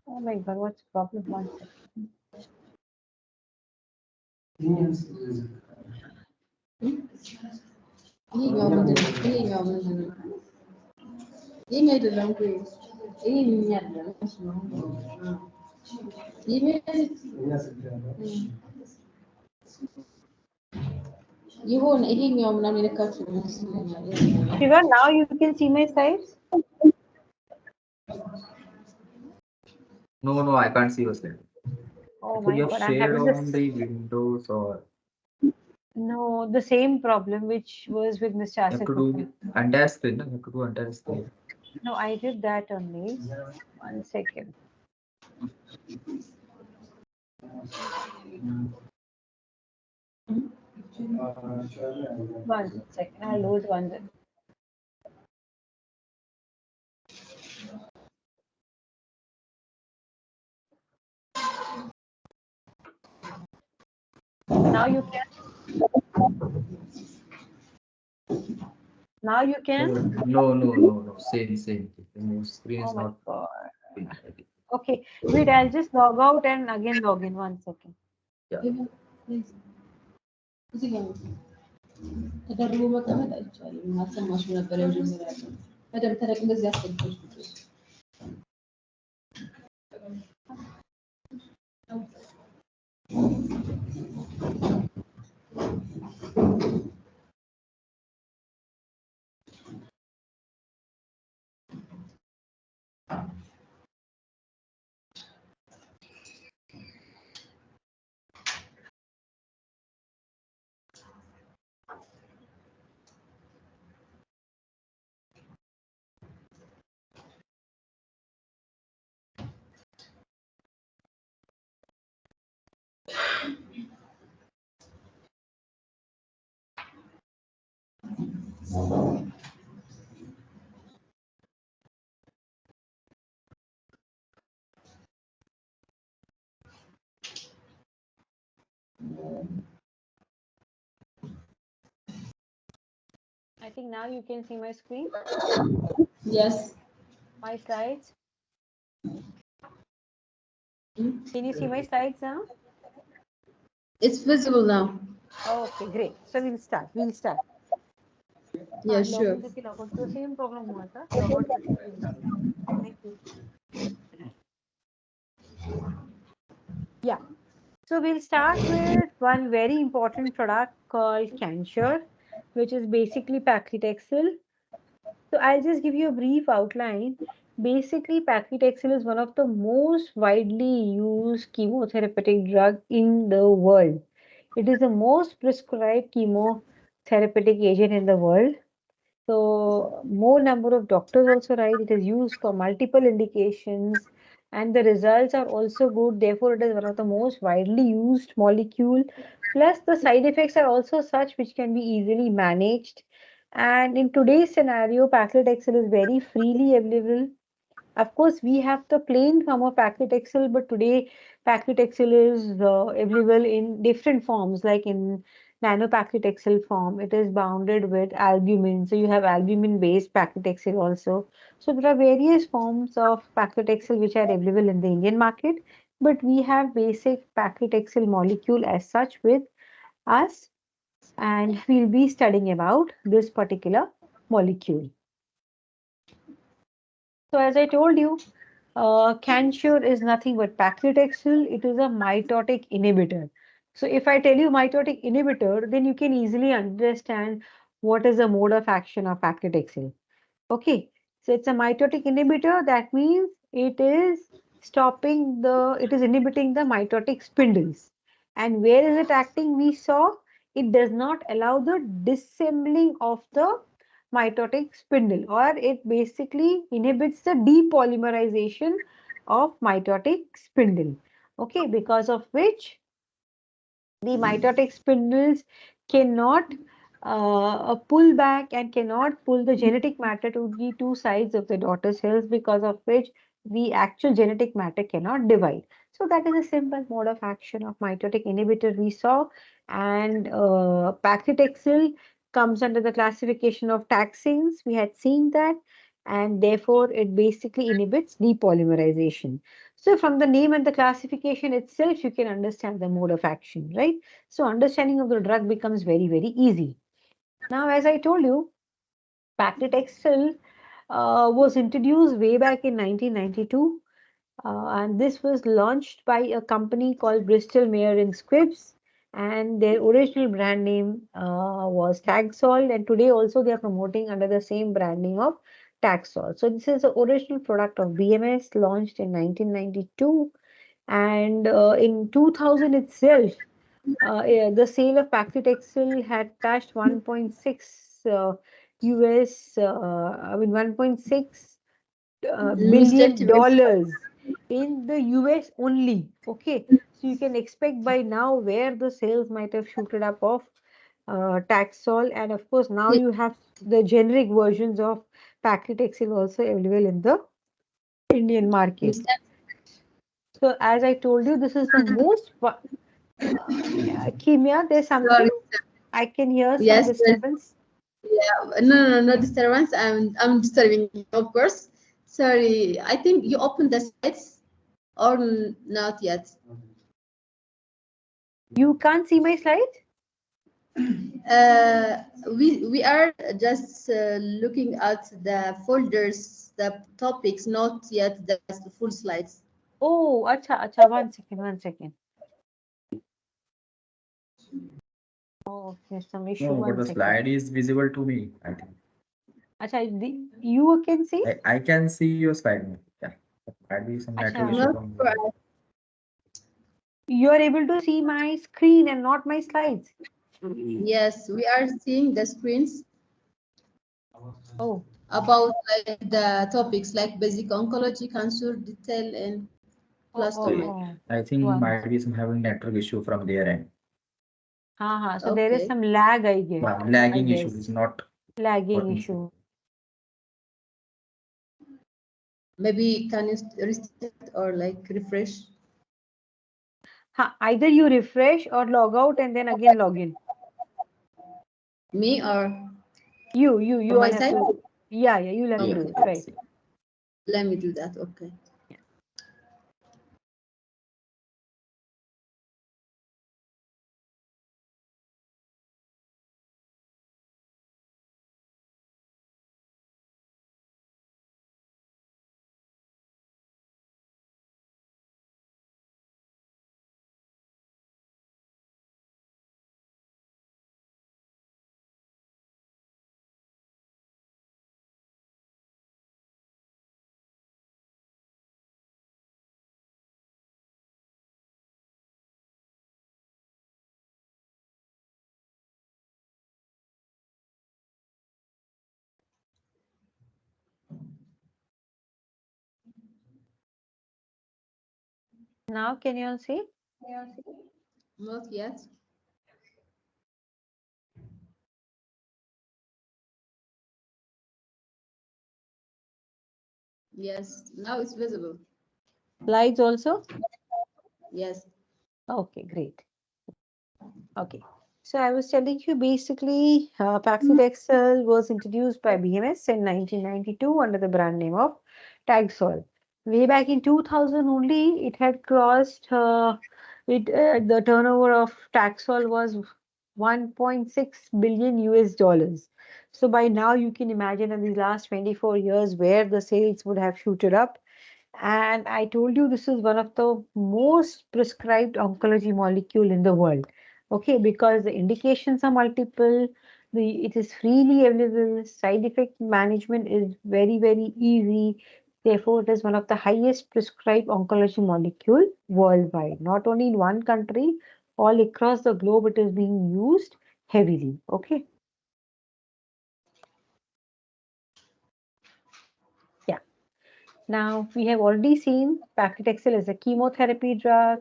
A: Oh my God, what's the problem? One second.
D: ይሄኛው ምንድን ነው? ይሄኛው ምንድን ነው? ይሄኛው አይደለም እኮ ይሄ። ይሄኛው አይደለም እሱ ነው። ይሆን ይሄኛው ምናምን የነካችው ይመስለኛል።
A: Shiva, now you can see my sides.
H: No, no, I can't see your slide.
A: Oh
H: Could
A: my
H: you have
A: God, I'm
H: shared
A: having
H: on
A: this.
H: the windows or
A: No, the same problem which was with Mr.
H: you have
A: Asif.
H: to do entire screen? No? You have to do entire screen.
A: No, I did that only. One second. One second. I'll lose one. Now you can. Now you can.
H: No, no, no, no. Same, same. The screen is
A: Oh my
H: not.
A: God.
H: big.
A: Okay, wait, I'll just log out and again log in. One second.
D: እዚህ ጋር ተደርቦ መቀመጥ አይቻልም። ማሰማሽ ነበር የመጀመሪያ ያለው በደምብ ተደቅ እንደዚህ አስገብቶሽ ቁጭ
A: I think now you can see my screen.
D: Yes.
A: My slides. Can you see my slides now?
D: It's visible now.
A: Okay, great. So we'll start. We'll start.
D: Yeah, sure.
A: The same problem was Thank you. Yeah. So we'll start with one very important product called Cancer, which is basically paclitaxel. So I'll just give you a brief outline. Basically, paclitaxel is one of the most widely used chemotherapeutic drug in the world. It is the most prescribed chemotherapeutic agent in the world. So more number of doctors also write it is used for multiple indications and the results are also good. Therefore, it is one of the most widely used molecule. Plus, the side effects are also such which can be easily managed. And in today's scenario, paclitaxel is very freely available. Of course, we have the plain form of paclitaxel, but today paclitaxel is available in different forms, like in nanopaclitaxel form. It is bounded with albumin. So you have albumin-based paclitaxel also. So there are various forms of paclitaxel which are available in the Indian market, but we have basic paclitaxel molecule as such with us, and we'll be studying about this particular molecule. So as I told you, Cansure is nothing but paclitaxel. It is a mitotic inhibitor. So if I tell you mitotic inhibitor, then you can easily understand what is the mode of action of paclitaxel. Okay, so it's a mitotic inhibitor. That means it is it is inhibiting the mitotic spindles. And where is it acting? We saw it does not allow the dissembling of the mitotic spindle, or it basically inhibits the depolymerization of mitotic spindle. Okay, because of which the mitotic spindles cannot pull back and cannot pull the genetic matter to the two sides of the daughter cells, because of which the actual genetic matter cannot divide. So that is a simple mode of action of mitotic inhibitor we saw. And paclitaxel comes under the classification of taxanes. We had seen that. and therefore it basically inhibits depolymerization. So from the name and the classification itself, you can understand the mode of action, right? So understanding of the drug becomes very, very easy. Now, as I told you, paclitaxel was introduced way back in 1992, and this was launched by a company called Bristol Myers and Squibb, and their original brand name was Taxol, and today also they are promoting under the same brand name of Taxol. So this is the original product of BMS, launched in 1992, and in 2000 itself, the sale of paclitaxel had touched 1.6 US, I mean 1.6
D: Lose
A: billion
D: sentiment.
A: dollars in the US only. Okay, so you can expect by now where the sales might have shooted up of Taxol, and of course now you have the generic versions of paclitaxel also available in the Indian market.
D: Yes,
A: So as I told you, this is the most Kimia, there's
D: sorry.
A: something I can hear some
D: Yes,
A: disturbance.
D: yeah. No disturbance. I'm disturbing you, of course. Sorry. I think you opened the slides or not yet.
A: You can't see my slide?
D: We are just looking at the folders, the topics, not yet the full slides.
A: Oh, acha, one second. Oh, there's some issue,
H: No, but
A: one
H: the
A: second.
H: slide is visible to me, I think.
A: Acha, you can see?
H: I can see your slide now. Yeah. Might be some network
A: Acha,
H: issue
D: Not
H: from
D: for
A: you are able to see my screen and not my slides.
D: Yes, we are seeing the screens
A: Oh,
D: about like the topics like basic oncology, cancer, detail, and
H: So
D: plastomy.
H: I think
A: one.
H: might be some having network issue from their end.
A: So there is
D: Okay.
A: some lag, I guess.
H: Yeah,
A: I
H: lagging issue
A: guess.
H: is not
A: Lagging
H: working.
A: issue.
D: Maybe can you restart or like refresh?
A: Either you refresh or log out and then again log in.
D: Me or
A: You
D: from
A: all
D: my
A: have
D: side?
A: to. Yeah, you'll have to do
D: Okay.
A: it, right?
D: Let me do that. Okay.
A: Now, can you all see?
D: Not yet. Yes, now it's visible.
A: Slides also?
D: Yes.
A: Okay, great. Okay. So I was telling you basically, Paxlovid was introduced by BMS in 1992 under the brand name of Taxol. Way back in 2000 only, it had crossed, the turnover of Taxol was 1.6 billion US dollars. So by now you can imagine in these last 24 years where the sales would have shooted up. And I told you this is one of the most prescribed oncology molecule in the world. Okay, because the indications are multiple, it is freely available, side effect management is very, very easy. Therefore, it is one of the highest prescribed oncology molecule worldwide. Not only in one country, all across the globe, it is being used heavily. Okay. Yeah. Now, we have already seen paclitaxel as a chemotherapy drug.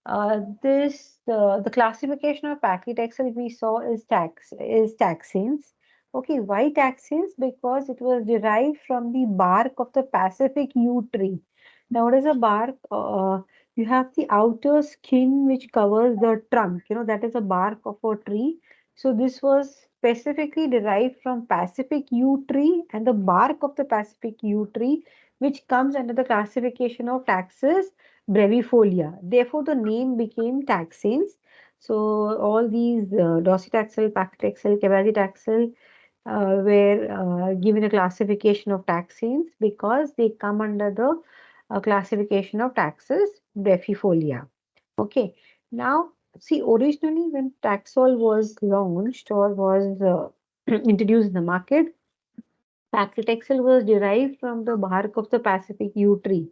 A: The classification of paclitaxel we saw is taxanes. Okay, why taxanes? Because it was derived from the bark of the Pacific yew tree. Now, what is a bark? You have the outer skin which covers the trunk. You know that is a bark of a tree. So this was specifically derived from Pacific yew tree and the bark of the Pacific yew tree, which comes under the classification of Taxus brevifolia. Therefore, the name became taxanes. So all these docetaxel, paclitaxel, cabazitaxel were given a classification of taxanes because they come under the classification of Taxus brevifolia. Okay, now see, originally when Taxol was launched or was introduced in the market, paclitaxel was derived from the bark of the Pacific yew tree,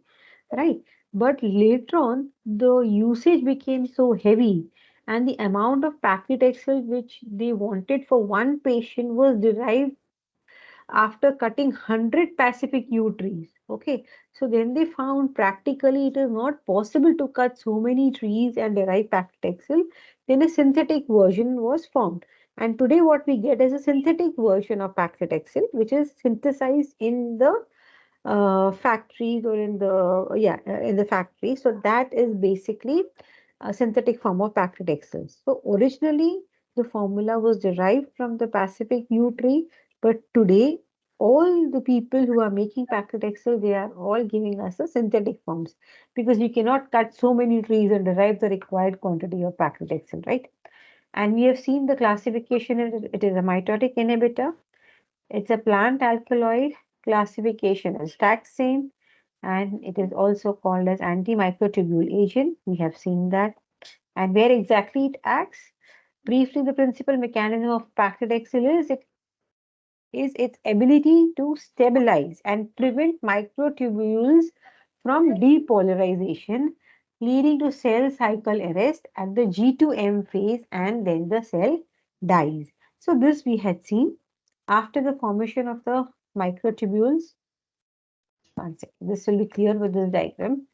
A: right? But later on, the usage became so heavy, and the amount of paclitaxel which they wanted for one patient was derived after cutting 100 Pacific yew trees. Okay, so then they found practically it is not possible to cut so many trees and derive paclitaxel. Then a synthetic version was formed. And today what we get is a synthetic version of paclitaxel, which is synthesized in the factories or in the in the factory. So that is basically a synthetic form of paclitaxel. So originally the formula was derived from the Pacific yew tree, but today all the people who are making paclitaxel, they are all giving us the synthetic forms because you cannot cut so many trees and derive the required quantity of paclitaxel, right? And we have seen the classification. It is a mitotic inhibitor. It's a plant alkaloid, classification as taxane, and it is also called as antimicrotubule agent. We have seen that. And where exactly it acts? Briefly, the principal mechanism of paclitaxel is its ability to stabilize and prevent microtubules from depolarization, leading to cell cycle arrest at the G2M phase, and then the cell dies. So this we had seen after the formation of the microtubules. One second, this will be clear with this diagram.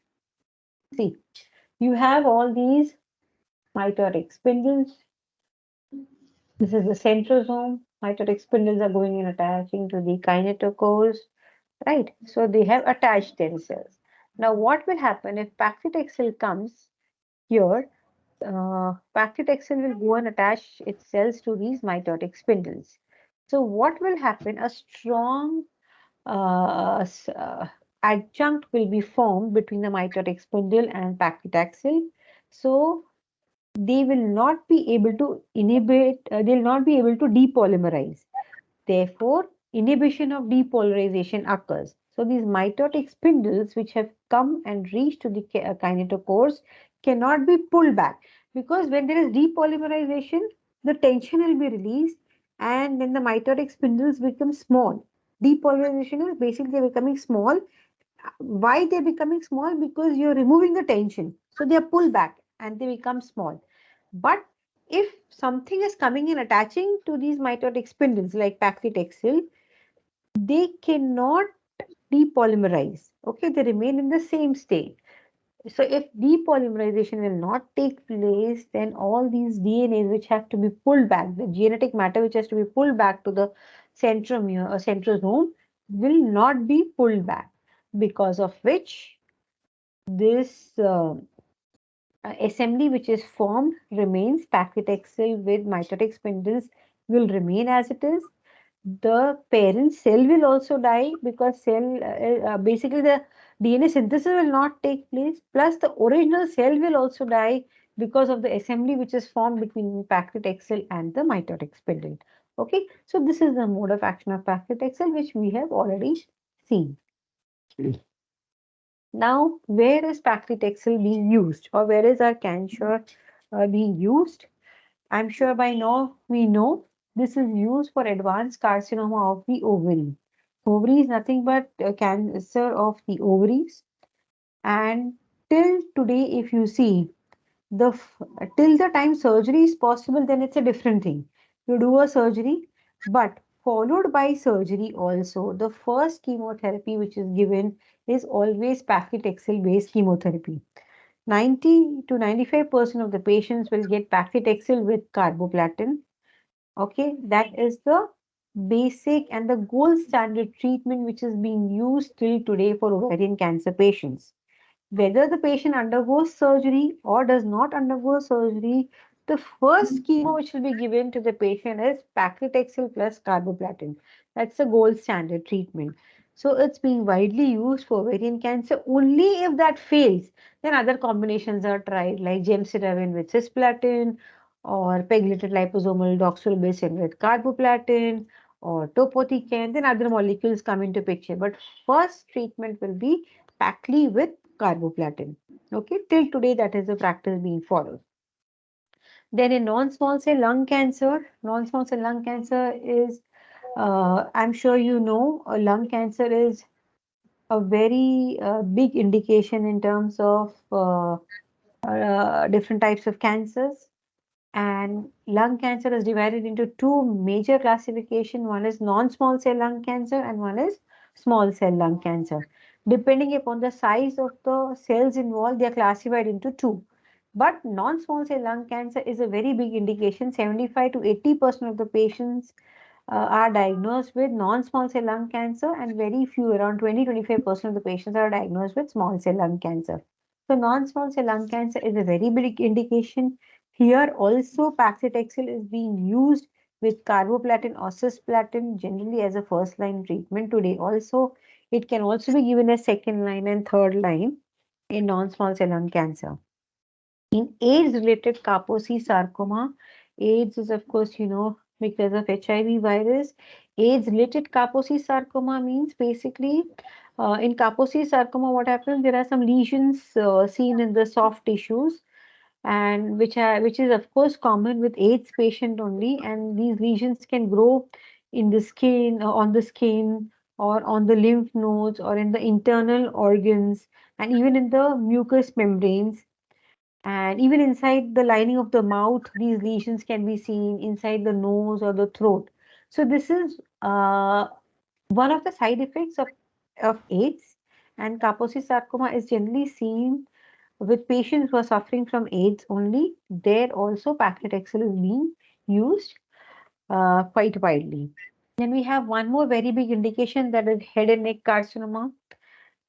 A: See, you have all these mitotic spindles. This is the centrosome. Mitotic spindles are going and attaching to the kinetochores, right? So they have attached themselves. Now, what will happen if paclitaxel comes here? Paclitaxel will go and attach its cells to these mitotic spindles. So what will happen? A strong uh, s- uh, adjunct will be formed between the mitotic spindle and paclitaxel. So they will not be able to inhibit, they will not be able to depolymerize. Therefore, inhibition of depolarization occurs. So these mitotic spindles which have come and reached to the kinetochores cannot be pulled back because when there is depolymerization, the tension will be released and then the mitotic spindles become small. Depolarization is basically they're becoming small. Why they're becoming small? Because you're removing the tension. So they are pulled back and they become small. But if something is coming and attaching to these mitotic spindles like paclitaxel, they cannot depolymerize. Okay, they remain in the same state. So if depolymerization will not take place, then all these DNAs which have to be pulled back, the genetic matter which has to be pulled back to the centromere or centrosome will not be pulled back, because of which this assembly which is formed remains. Paclitaxel with mitotic spindles will remain as it is. The parent cell will also die because basically the DNA synthesis will not take place, plus the original cell will also die because of the assembly which is formed between paclitaxel and the mitotic spindle. Okay, so this is the mode of action of paclitaxel which we have already seen. Now, where is paclitaxel being used, or where is our cancer being used? I'm sure by now we know this is used for advanced carcinoma of the ovary. Ovary is nothing but cancer of the ovaries. And till today, if you see, the till the time surgery is possible, then it's a different thing. You do a surgery, but followed by surgery also, the first chemotherapy which is given is always paclitaxel based chemotherapy. 90 to 95% of the patients will get paclitaxel with carboplatin. Okay, that is the basic and the gold standard treatment which is being used till today for ovarian cancer patients. Whether the patient undergoes surgery or does not undergo surgery, The first chemo which will be given to the patient is paclitaxel plus carboplatin. That's the gold standard treatment. So it's being widely used for ovarian cancer. Only if that fails, then other combinations are tried, like gemcitabine with cisplatin, or pegylated liposomal doxorubicin with carboplatin, or topotecan. Then other molecules come into picture. But first treatment will be Pacli with carboplatin. Okay, till today that is the practice being followed. Then in non-small cell lung cancer is, I'm sure you know, lung cancer is a very big indication in terms of different types of cancers. And lung cancer is divided into two major classification. One is non-small cell lung cancer and one is small cell lung cancer. Depending upon the size of the cells involved, they are classified into two. But non-small cell lung cancer is a very big indication. 75 to 80% of the patients are diagnosed with non-small cell lung cancer, and very few, around 20-25% of the patients are diagnosed with small cell lung cancer. So non-small cell lung cancer is a very big indication. Here also paclitaxel is being used with carboplatin or cisplatin generally as a first line treatment today. Also, it can also be given as second line and third line in non-small cell lung cancer. In AIDS-related Kaposi sarcoma, AIDS is, of course, because of HIV virus. AIDS-related Kaposi sarcoma means basically in Kaposi sarcoma, what happens? There are some lesions seen in the soft tissues, and which is of course common with AIDS patient only. And these lesions can grow in the skin, on the skin, or on the lymph nodes, or in the internal organs, and even in the mucous membranes. And even inside the lining of the mouth, these lesions can be seen inside the nose or the throat. So this is one of the side effects of AIDS. And Kaposi sarcoma is generally seen with patients who are suffering from AIDS only. There also paclitaxel is being used quite widely. Then we have one more very big indication, that is head and neck carcinoma.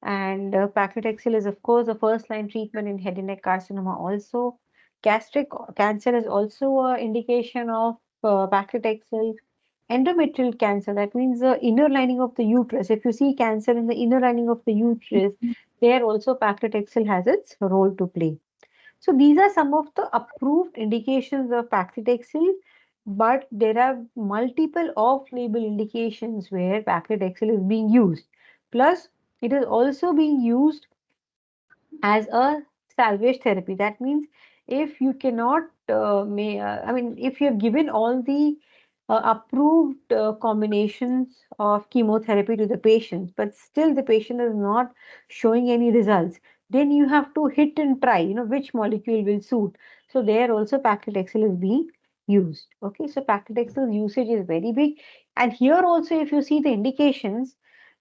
A: And paclitaxel is, of course, the first line treatment in head and neck carcinoma. Also, gastric cancer is also an indication of paclitaxel. Endometrial cancer, that means the inner lining of the uterus. If you see cancer in the inner lining of the uterus, there also paclitaxel has its role to play. So these are some of the approved indications of paclitaxel, but there are multiple off-label indications where paclitaxel is being used. Plus, it is also being used as a salvage therapy. That means if you cannot, if you have given all the approved combinations of chemotherapy to the patient, but still the patient is not showing any results, then you have to hit and try, which molecule will suit. So there also paclitaxel is being used. Okay, so paclitaxel usage is very big. And here also, if you see the indications,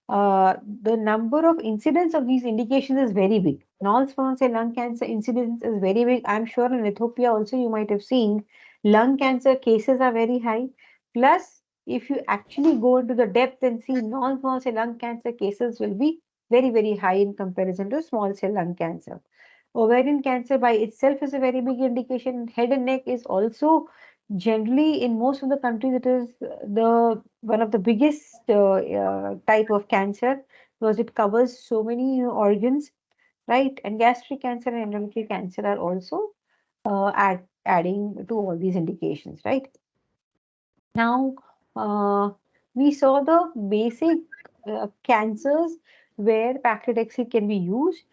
A: the number of incidence of these indications is very big. Non-small cell lung cancer incidence is very big. I'm sure in Ethiopia also you might have seen lung cancer cases are very high. Plus, if you actually go into the depth and see, non-small cell lung cancer cases will be very, very high in comparison to small cell lung cancer. Ovarian cancer by itself is a very big indication. Head and neck is also generally in most of the countries, it is the one of the biggest type of cancer, because it covers so many organs, right? And gastric cancer and endometrial cancer are also adding to all these indications, right? Now, we saw the basic cancers where paclitaxel can be used.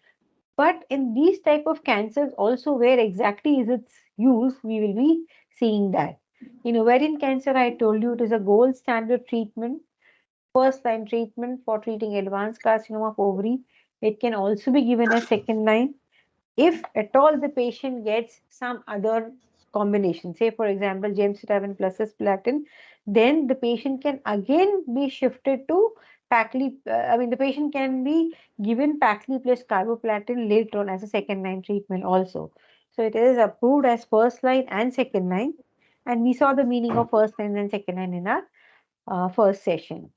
A: But in these type of cancers also, where exactly is its use, we will be seeing that. In ovarian cancer, I told you it is a gold standard treatment, first line treatment for treating advanced carcinoma of ovary. It can also be given as second line. If at all the patient gets some other combination, say for example gemcitabine plus cisplatin, then the patient can again be shifted to Pacli. The patient can be given Pacli plus carboplatin later on as a second line treatment also. So it is approved as first line and second line, and we saw the meaning of first line and second line in our first session.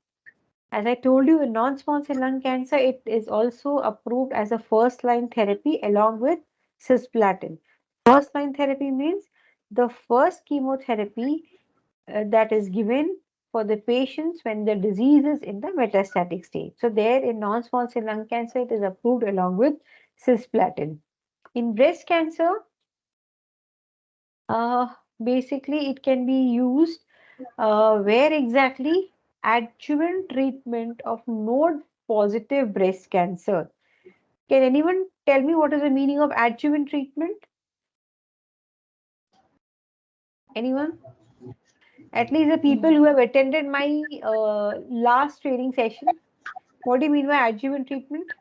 A: As I told you, in non-small cell lung cancer, it is also approved as a first-line therapy along with cisplatin. First-line therapy means the first chemotherapy that is given for the patients when the disease is in the metastatic state. So there in non-small cell lung cancer, it is approved along with cisplatin. In breast cancer, basically it can be used where exactly adjuvant treatment of node positive breast cancer. Can anyone tell me what is the meaning of adjuvant treatment? Anyone? At least the people who have attended my last training session. What do you mean by adjuvant treatment?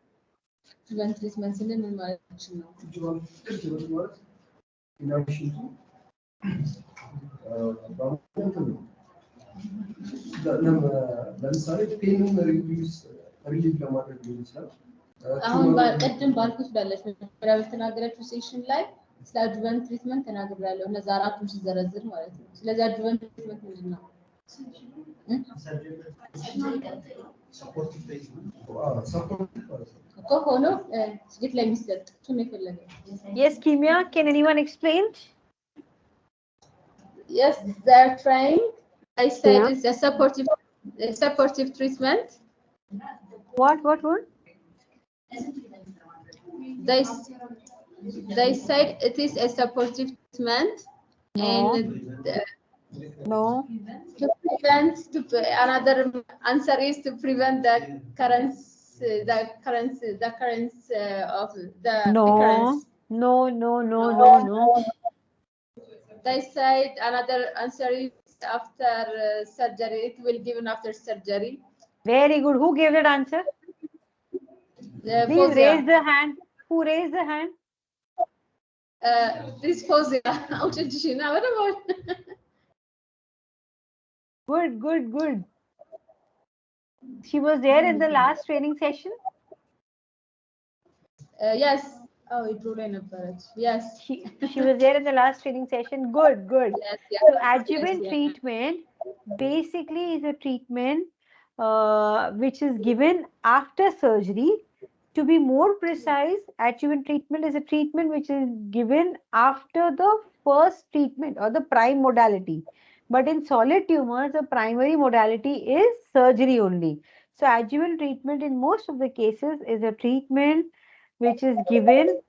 B: ለምሳሌ ፔንን ሪሊቭ ለማድረግ ሊሆን ይችላል።
D: አሁን ቅድም ባልኩት ብላለች መጀመሪያ በተናገረችው ሴሽን ላይ ስለ አድቫንስ ትሪትመንት ተናግሬያለሁ። እነዛ አራቱን ሲዘረዝር ማለት ነው። ስለዚህ አድቫንስ ትሪትመንት ምንድን ነው? እኮ ሆኖ ስጌት ላይ የሚሰጥ እሱን የፈለገ
A: Yes, Kimia, can anyone explain?
D: Yes, they're trying. I said it's a supportive treatment.
A: What?
D: They said it is a supportive treatment.
A: No.
D: And
A: No.
D: Another answer is to prevent the currents of the recurrence.
A: No.
D: They said another answer is after surgery. It will given after surgery.
A: Very good. Who gave that answer? Please raise the hand. Who raised the hand?
D: This Fozia.
A: Good. She was there in the last training session?
D: Yes. Oh, it would have Yes.
A: She was there in the last training session. Good.
D: Yes.
A: So adjuvant treatment basically is a treatment which is given after surgery. To be more precise, adjuvant treatment is a treatment which is given after the first treatment or the prime modality. But in solid tumors, the primary modality is surgery only. So adjuvant treatment in most of the cases is a treatment which is given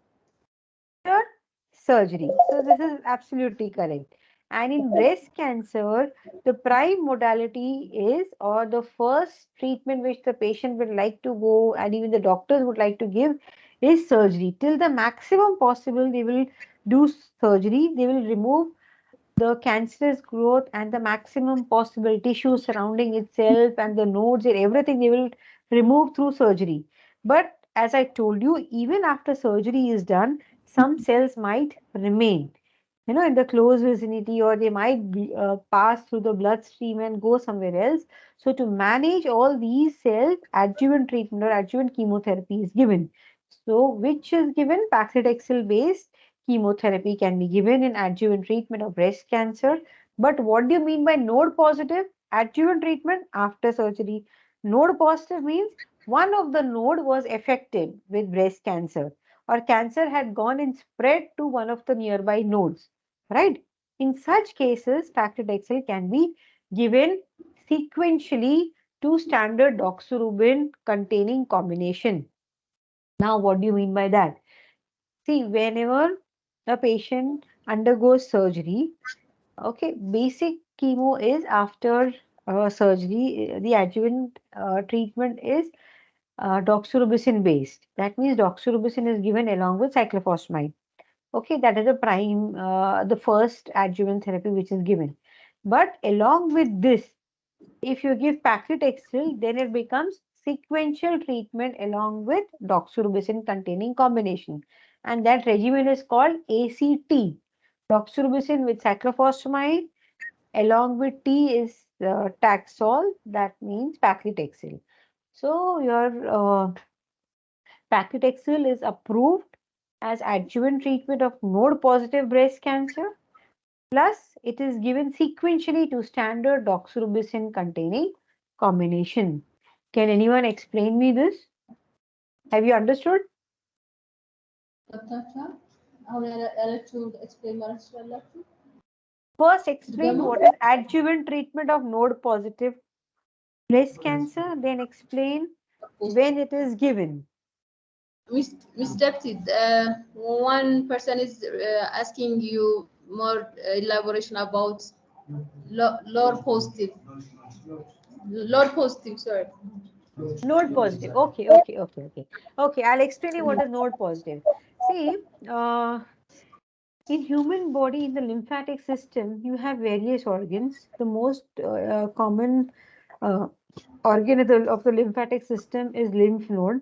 A: after surgery. So this is absolutely correct. And in breast cancer, the prime modality is, or the first treatment which the patient would like to go and even the doctors would like to give, is surgery. Till the maximum possible, they will do surgery. They will remove the cancerous growth and the maximum possible tissue surrounding itself and the nodes and everything they will remove through surgery. But as I told you, even after surgery is done, some cells might remain, in the close vicinity, or they might pass through the bloodstream and go somewhere else. So to manage all these cells, adjuvant treatment or adjuvant chemotherapy is given. So which is given? Paclitaxel based chemotherapy can be given in adjuvant treatment of breast cancer. But what do you mean by node positive? Adjuvant treatment after surgery. Node positive means one of the node was affected with breast cancer, or cancer had gone and spread to one of the nearby nodes, right? In such cases, paclitaxel can be given sequentially to standard doxorubin containing combination. Now, what do you mean by that? See, whenever a patient undergoes surgery, okay, basic chemo is after surgery. The adjuvant treatment is doxorubicin based. That means doxorubicin is given along with cyclophosphamide. Okay, that is the first adjuvant therapy which is given. But along with this, if you give paclitaxel, then it becomes sequential treatment along with doxorubicin containing combination. And that regimen is called ACT. Doxorubicin with cyclophosphamide along with T is Taxol, that means paclitaxel. So your paclitaxel is approved as adjuvant treatment of node positive breast cancer. Plus, it is given sequentially to standard doxorubicin containing combination. Can anyone explain me this? Have you understood?
D: Dr. How will I explain
A: First, explain what is adjuvant treatment of node positive breast cancer, then explain when it is given.
D: Mr. Tid, one person is asking you more elaboration about Lord positive. Lord positive, sorry.
A: Node positive. Okay. I'll explain you what is node positive. See, in human body, in the lymphatic system, you have various organs. The most common uh, organ of the lymphatic system is lymph node.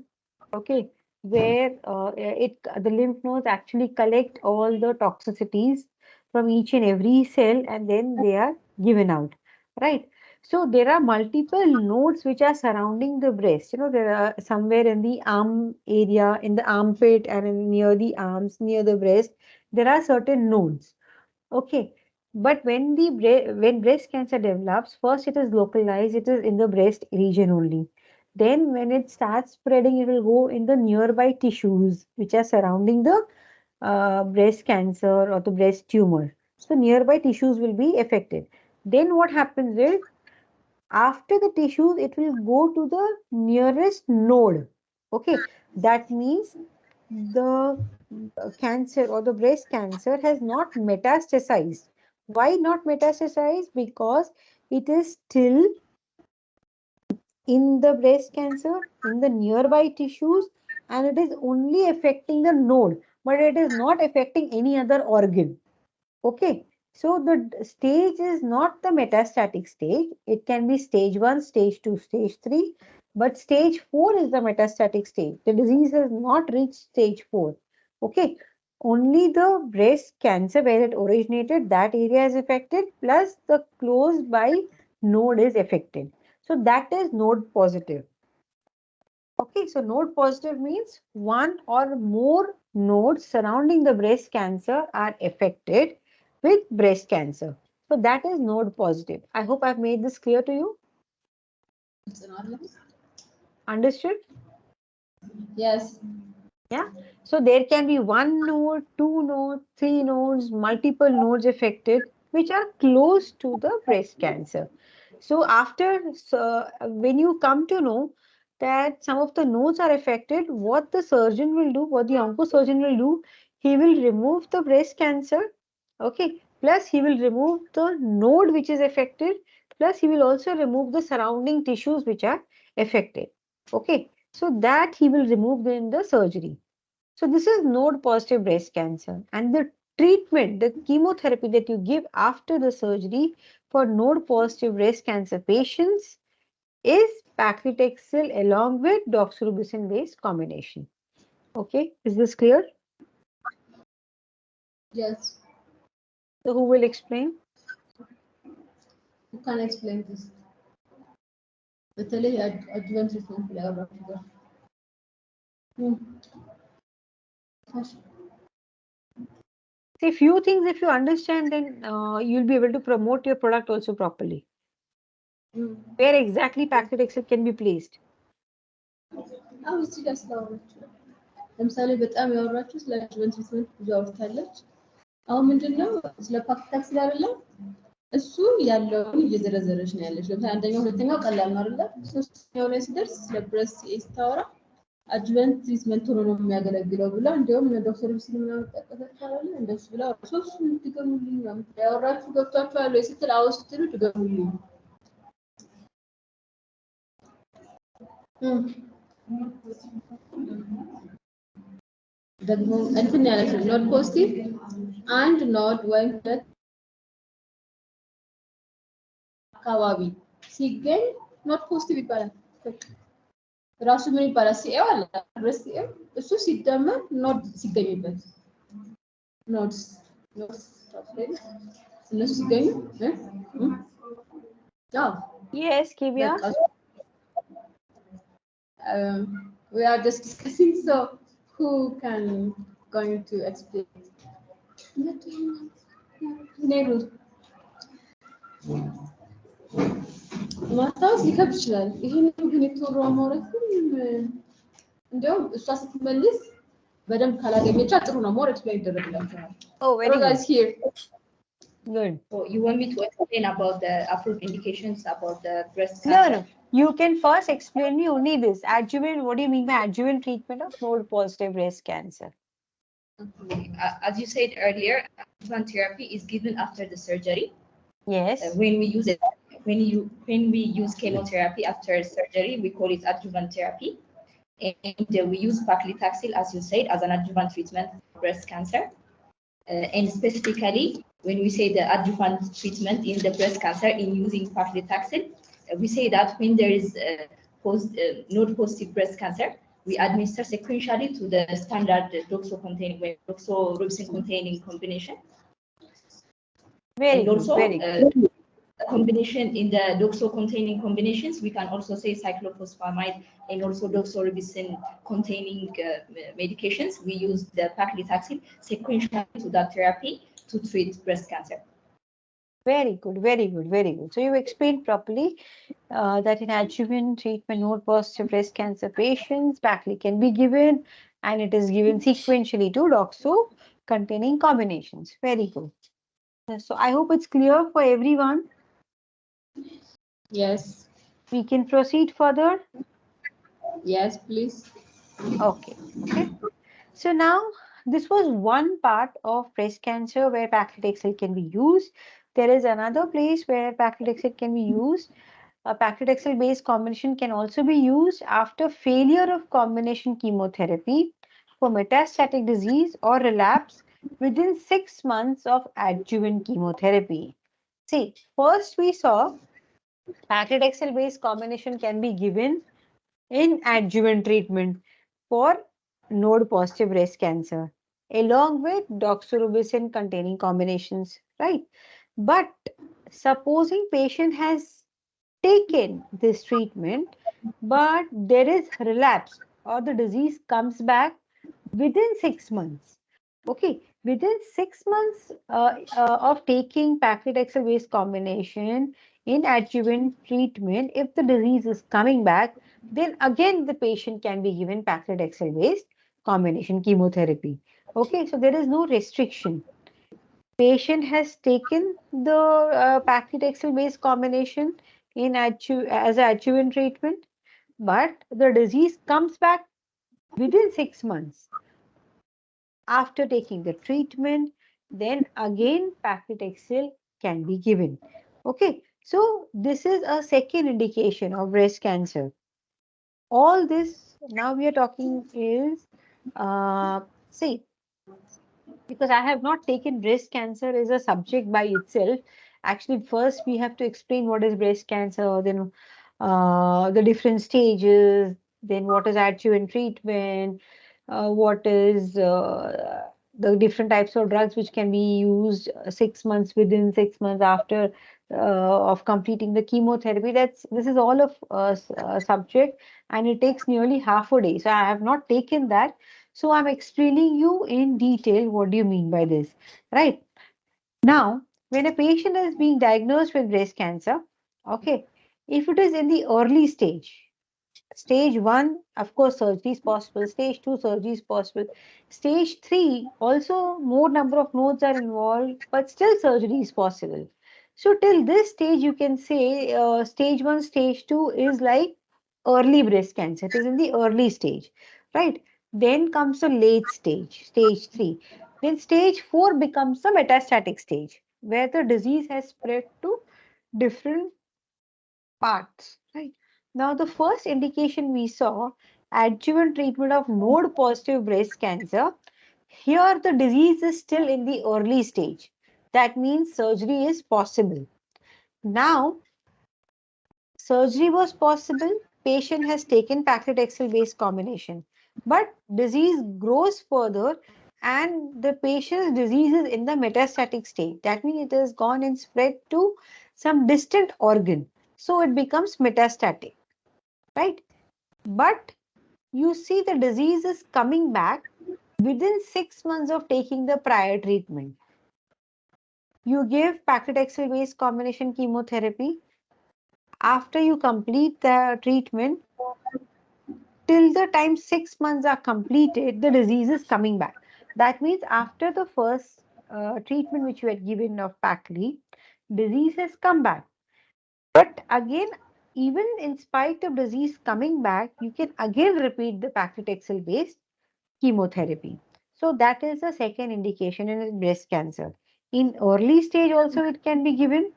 A: Okay, where the lymph nodes actually collect all the toxicities from each and every cell, and then they are given out, right? So there are multiple nodes which are surrounding the breast. There are somewhere in the arm area, in the armpit, and near the arms, near the breast, there are certain nodes. Okay, but when breast cancer develops, first it is localized, it is in the breast region only. Then when it starts spreading, it will go in the nearby tissues which are surrounding the breast cancer or the breast tumor. So nearby tissues will be affected. Then what happens is, after the tissues, it will go to the nearest node. Okay, that means the cancer or the breast cancer has not metastasized. Why not metastasized? Because it is still in the breast cancer, in the nearby tissues, and it is only affecting the node, but it is not affecting any other organ. Okay, so the stage is not the metastatic stage. It can be stage 1, stage 2, stage 3, but stage 4 is the metastatic stage. The disease has not reached stage 4. Okay, only the breast cancer where it originated, that area is affected, plus the close by node is affected. So that is node positive. Okay, so node positive means one or more nodes surrounding the breast cancer are affected with breast cancer. So that is node positive. I hope I've made this clear to you. Understood?
D: Yes.
A: Yeah. So there can be one node, two nodes, three nodes, multiple nodes affected, which are close to the breast cancer. So when you come to know that some of the nodes are affected, what the surgeon will do, what the oncosurgeon will do, he will remove the breast cancer. Okay. Plus he will remove the node which is affected. Plus he will also remove the surrounding tissues which are affected. Okay. So that he will remove in the surgery. So this is node positive breast cancer, and the treatment, the chemotherapy that you give after the surgery for node positive breast cancer patients is paclitaxel along with doxorubicin based combination. Okay, is this clear?
D: Yes.
A: So who will explain?
D: Who can explain this? በተለይ adjuvant treatment ላይ ያወራችሁ ጋር
A: See, few things if you understand, then you'll be able to promote your product also properly. Where exactly paclitaxel can be placed?
D: አሁን እዚህ ጋር ስላወራችሁ ለምሳሌ በጣም ያወራችሁ ስለ adjuvant treatment ብዙ አውርታለች። አሁን ምንድነው ስለ ፓክታክሲል አይደለም እሱ ያለውን እየዘረዘረች ነው ያለች። ለምሳሌ አንደኛው ሁለተኛው ቀላል ነው አይደለ? ሶስተኛው ላይ ሲደርስ ስለ ብሬስት ስታወራ adjuvant treatment ሆኖ ነው የሚያገለግለው ብላ እንደውም ዶክተር ቢስል ምናምን ተጠቅሰታለ እንደሱ ብላ ሶስቱን ትገሙልኝ ነው ያወራችሁ ገብቷችኋል ወይ ስትል አዎ ስትሉ ትገሙልኝ ደግሞ እንትን ያለች ኖድ ፖዚቲቭ አንድ ኖድ ወይም ሁለት አካባቢ ሲገኝ ኖድ ፖዚቲቭ ይባላል። ራሱ ምን ይባላል? ሲኤው አለ ብሬስት ሲኤው እሱ ሲደመር ኖድ ሲገኝበት ኖድስ እነሱ ሲገኙ
A: Yes, Kivya.
D: We are just discussing, so who can going to explain? Nehru. ማስታወስ ሊከብድ ይችላል። ይሄን ግን የተወራው ማውራት እንደውም እሷ ስትመልስ በደንብ ካላገኘቻ ጥሩ ነው። ሞር ኤክስፕሌን ይደረግላችኋል።
A: Oh, very good.
D: Here.
A: Good.
E: So you want me to explain about the approved indications about the breast
A: No,
E: cancer?
A: no. You can first explain me only this. Adjuvant, what do you mean by adjuvant treatment of node positive breast cancer?
E: Okay. As you said earlier, adjuvant therapy is given after the surgery.
A: Yes.
E: When we use it, when we use chemotherapy after surgery, we call it adjuvant therapy. And we use paclitaxel, as you said, as an adjuvant treatment for breast cancer. And specifically, when we say the adjuvant treatment in the breast cancer in using paclitaxel, we say that when there is node positive breast cancer, we administer sequentially to the standard doxorubicin containing combination.
A: Very
E: And
A: good.
E: also,
A: Very good.
E: a combination in the doxo containing combinations, we can also say cyclophosphamide and also doxorubicin containing medications. We use the paclitaxel sequentially to that therapy to treat breast cancer.
A: Very good. Very good. Very good. So you explained properly that in adjuvant treatment, node positive breast cancer patients, Pacli can be given, and it is given sequentially to doxo containing combinations. Very good. So I hope it's clear for everyone.
D: Yes.
A: We can proceed further.
D: Yes, please.
A: Okay. Okay. So now this was one part of breast cancer where paclitaxel can be used. There is another place where paclitaxel can be used. A paclitaxel based combination can also be used after failure of combination chemotherapy for metastatic disease or relapse within 6 months of adjuvant chemotherapy. See, first we saw paclitaxel based combination can be given in adjuvant treatment for node positive breast cancer along with doxorubicin containing combinations, right? But supposing patient has taken this treatment but there is relapse or the disease comes back within 6 months. Okay, within 6 months of taking paclitaxel based combination in adjuvant treatment, if the disease is coming back, then again the patient can be given paclitaxel based combination chemotherapy. Okay, so there is no restriction. Patient has taken the paclitaxel based combination in as a adjuvant treatment, but the disease comes back within 6 months after taking the treatment, then again paclitaxel can be given. Okay, so this is a second indication of breast cancer. All this now we are talking is, see, because I have not taken breast cancer as a subject by itself. Actually, first we have to explain what is breast cancer, then the different stages, then what is adjuvant treatment, what is the different types of drugs which can be used 6 months within 6 months after of completing the chemotherapy. This is all of subject, and it takes nearly half a day. So I have not taken that. So I'm explaining you in detail what do you mean by this, right? Now, when a patient is being diagnosed with breast cancer, okay, if it is in the early stage 1, of course, surgery is possible. Stage 2, surgery is possible. Stage 3, also more number of nodes are involved, but still surgery is possible. So till this stage, you can say stage 1, stage 2 is like early breast cancer. It is in the early stage, right? Then comes the late stage 3. Then stage 4 becomes the metastatic stage, where the disease has spread to different parts, right? Now, the first indication we saw, adjuvant treatment of node positive breast cancer. Here, the disease is still in the early stage. That means surgery is possible. Now, surgery was possible. Patient has taken paclitaxel based combination, but disease grows further and the patient's disease is in the metastatic state. That means it has gone and spread to some distant organ. So it becomes metastatic, right? But you see the disease is coming back within 6 months of taking the prior treatment. You give paclitaxel based combination chemotherapy. After you complete the treatment, till the time 6 months are completed, the disease is coming back. That means after the first treatment which you had given of PACLI, disease has come back. But again, even in spite of disease coming back, you can again repeat the paclitaxel based chemotherapy. So that is the second indication in breast cancer. In early stage also it can be given,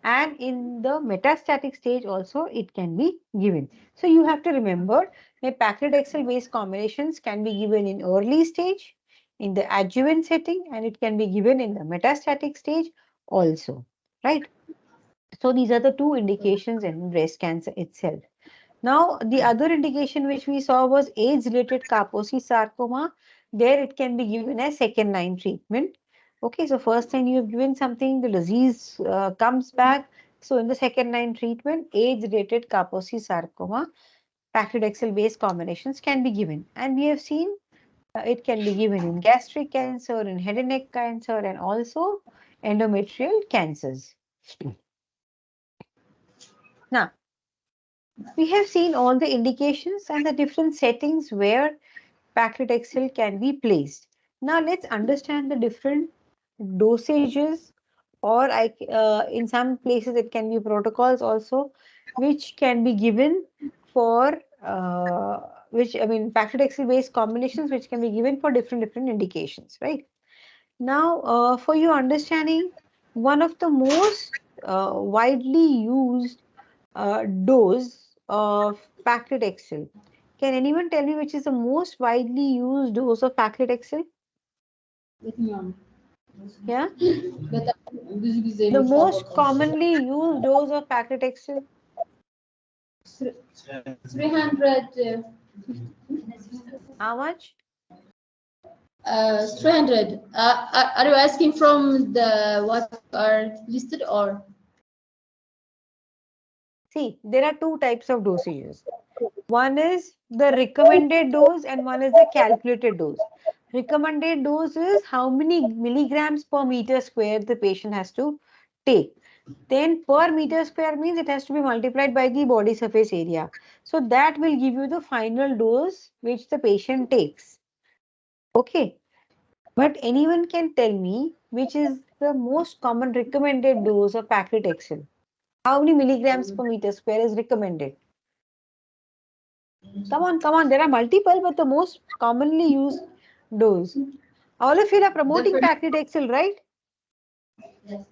A: and in the metastatic stage also it can be given. So you have to remember that paclitaxel based combinations can be given in early stage, in the adjuvant setting, and it can be given in the metastatic stage also, right? So these are the two indications in breast cancer itself. Now, the other indication which we saw was age-related Kaposi sarcoma. There it can be given as second line treatment. Okay, so first line you have given something, the disease comes back. So in the second line treatment, age-related Kaposi sarcoma, paclitaxel based combinations can be given. And we have seen it can be given in gastric cancer, in head and neck cancer, and also endometrial cancers. Now, we have seen all the indications and the different settings where paclitaxel can be placed. Now let's understand the different dosages, or in some places it can be protocols also, which can be given for paclitaxel based combinations which can be given for different indications, right? Now, for your understanding, one of the most widely used dose of paclitaxel. Can anyone tell me which is the most widely used dose of paclitaxel? Yeah, the most commonly used dose of paclitaxel.
D: 300.
A: How much?
D: 300. Are you asking from the what are listed or?
A: See, there are two types of dosages. One is the recommended dose and one is the calculated dose. Recommended dose is how many milligrams per meter square the patient has to take. Then per meter square means it has to be multiplied by the body surface area. So that will give you the final dose which the patient takes. Okay. But anyone can tell me which is the most common recommended dose of paclitaxel. How many milligrams per meter square is recommended? Come on, come on. There are multiple, but the most commonly used dose. All of you are promoting paclitaxel, right?
D: Yes.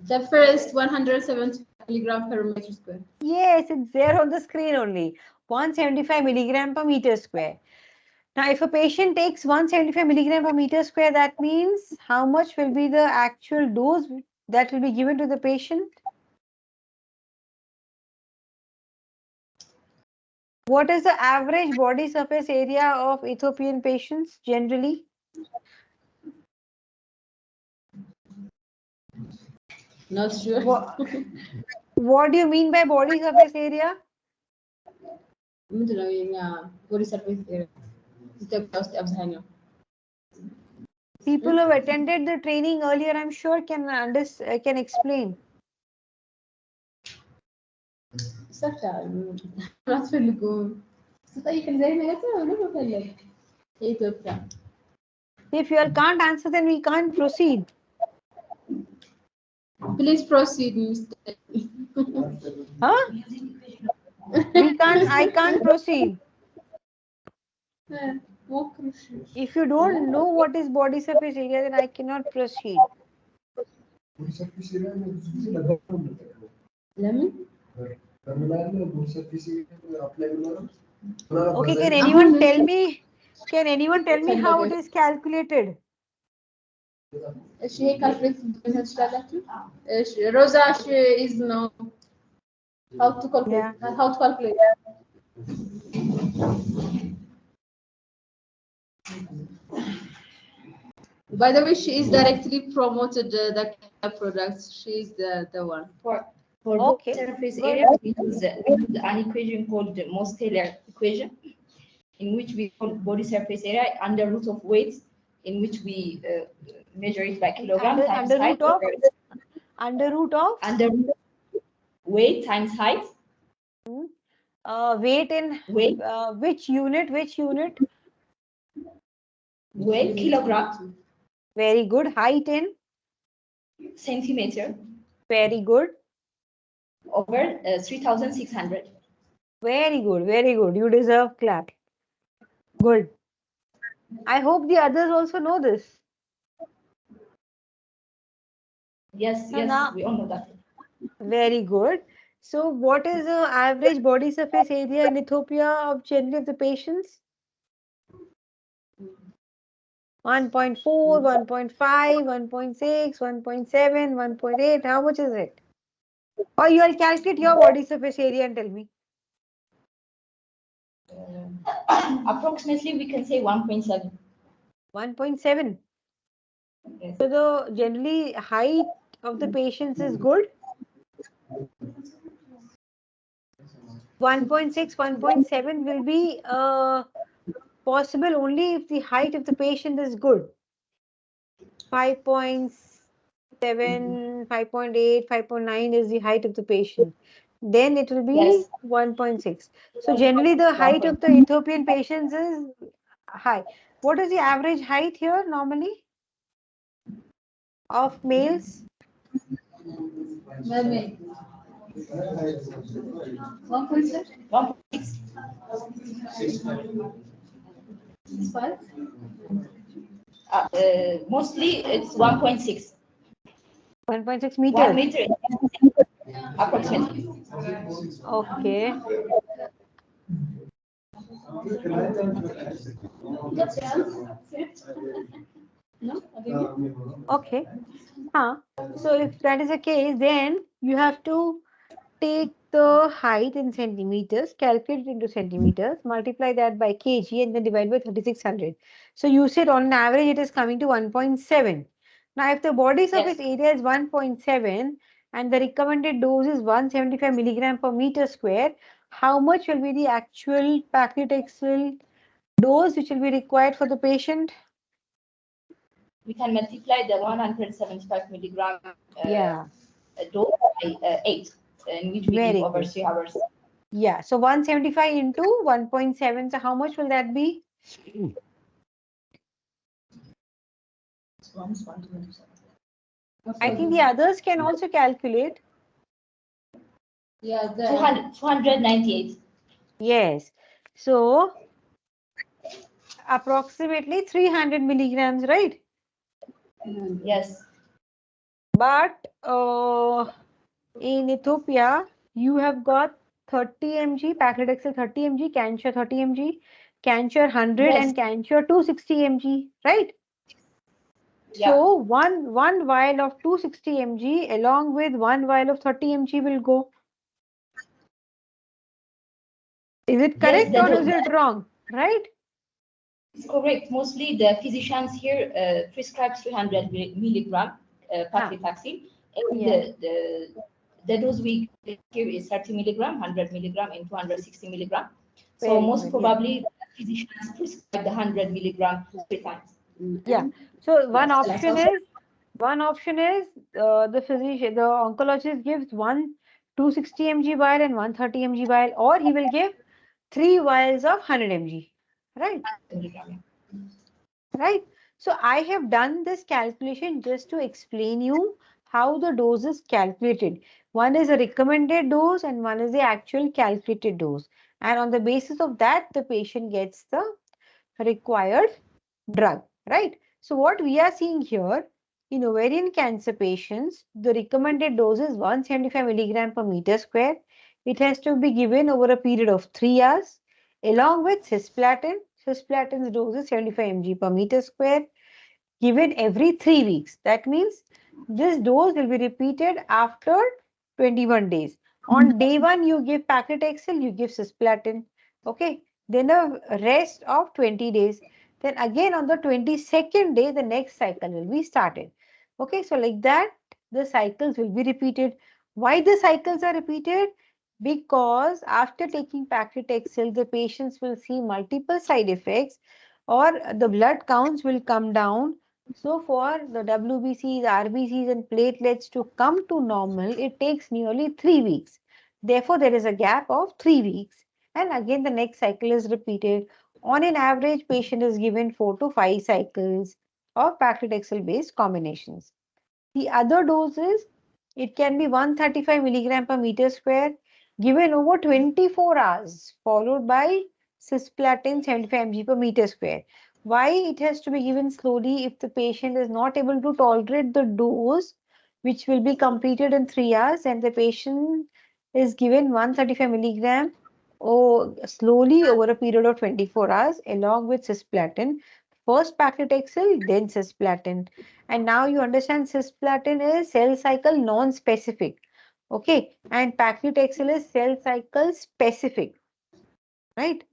D: The first 170 milligram per meter square.
A: Yes, it's there on the screen only. 175 milligram per meter square. Now, if a patient takes 175 milligram per meter square, that means how much will be the actual dose that will be given to the patient? What is the average body surface area of Ethiopian patients generally?
D: Not sure.
A: What do you mean by body surface area?
D: ምንድን ነው የኛ ቦዲ ሰርፌስ ኤሪያ ኢትዮጵያ ውስጥ አብዛኛው
A: People who have attended the training earlier, I'm sure can explain.
D: አትፈልጉም ስጠይቅ እንደዚህ ነገር ነው መፈለግ የኢትዮጵያ
A: If you all can't answer, then we can't proceed.
D: Please proceed, Mr.
A: Huh? I can't proceed. If you don't know what is body surface area, then I cannot proceed. Okay, can anyone tell me how it is calculated?
D: እሺ ይሄ ካልኩሌት ማድረግ ትችላላችሁ? እሺ ሮዛ is no how to calculate. By the way, she is directly promoted the products. She is the one.
E: For
A: Okay,
E: surface
A: good.
E: area, we use an equation called the Most-Taylor equation, in which we call body surface area under root of weight, in which we measure it by kilogram times height.
A: Under root of
E: weight times height.
A: Weight in
E: weight.
A: Which unit?
E: Weight kilogram.
A: Very good. Height in?
E: Centimeter.
A: Very good.
E: Over 3,600.
A: Very good. Very good. You deserve clap. Good. I hope the others also know this.
E: Yes,
A: So
E: yes,
A: now,
E: we all know that.
A: very good. So what is the average body surface area in Ethiopia of generally of the patients? 1.4, 1.5, 1.6, 1.7, 1.8. How much is it? Or you will calculate your body surface area and tell me.
E: Approximately, we can say 1.7.
A: 1.7.
E: Yes.
A: So the generally height of the patients is good. 1.6, 1.7 will be possible only if the height of the patient is good. 5.7, 5.8, 5.9 is the height of the patient. Then it will be
E: Yes.
A: 1.6. So generally the height of the Ethiopian patients is high. What is the average height here normally of males?
E: 1.6. Mostly it's 1.6.
A: 1.6
E: 1
A: meters.
E: meter approximately.
A: Okay.
E: No?
A: Okay. So if that is the case, then you have to take the height in centimeters, calculate it into centimeters, multiply that by kg and then divide by 3600. So you said on an average it is coming to 1.7. Now if the body surface area is 1.7 and the recommended dose is 175 milligram per meter square, how much will be the actual paclitaxel dose which will be required for the patient?
E: We can multiply the 175 milligram
A: Yeah,
E: dose by 8, in which we give
A: very
E: over
A: good.
E: 3 hours.
A: Yeah, so 175 into 1.7. So how much will that be? I think the others can also calculate.
D: Yeah,
E: 298.
A: Yes. So approximately 300 milligrams, right?
E: Yes.
A: But in Ethiopia, you have got 30 mg, paclitaxel 30 mg, Cancer 30 mg, Cancer 100
E: Yes.
A: and Cancer 260 mg, right?
E: Yeah.
A: So one vial of 260 mg along with one vial of 30 mg will go. Is it
E: Yes,
A: correct or is it wrong? Right?
E: it's correct. Mostly the physicians here prescribe 300 milligram paclitaxel, and
A: Yeah.
E: the dose we give here is 30 milligram, 100 milligram, and 260 milligram. So
A: Very
E: most
A: good. Yeah.
E: probably physicians prescribe the 100 milligram 3 times.
A: Yeah. So one
E: Yes.
A: option is the physician, the oncologist gives one 260 mg vial and 130 mg vial, or he will give 3 vials of 100 mg. Right? Right. So I have done this calculation just to explain you how the dose is calculated. One is a recommended dose and one is the actual calculated dose. And on the basis of that, the patient gets the required drug, right? So what we are seeing here in ovarian cancer patients, the recommended dose is 175 milligram per meter square. It has to be given over a period of 3 hours along with cisplatin. Cisplatin's dose is 75 mg per meter square given every 3 weeks. That means this dose will be repeated after 21 days. On day 1, you give paclitaxel, you give cisplatin. Okay. Then a rest of 20 days. Then again on the 22nd day, the next cycle will be started. Okay. So like that, the cycles will be repeated. Why the cycles are repeated? Because after taking paclitaxel, the patients will see multiple side effects or the blood counts will come down. So for the WBCs, RBCs and platelets to come to normal, it takes nearly 3 weeks. Therefore, there is a gap of 3 weeks. And again, the next cycle is repeated. On an average, patient is given 4 to 5 cycles. of paclitaxel based combinations. The other doses, it can be 135 milligram per meter square given over 24 hours, followed by cisplatin 75 mg per meter square. Why it has to be given slowly? If the patient is not able to tolerate the dose, which will be completed in 3 hours, and the patient is given 135 milligram or slowly over a period of 24 hours along with cisplatin. First paclitaxel, then cisplatin. And now you understand cisplatin is cell cycle non-specific. Okay. And paclitaxel is cell cycle specific. Right.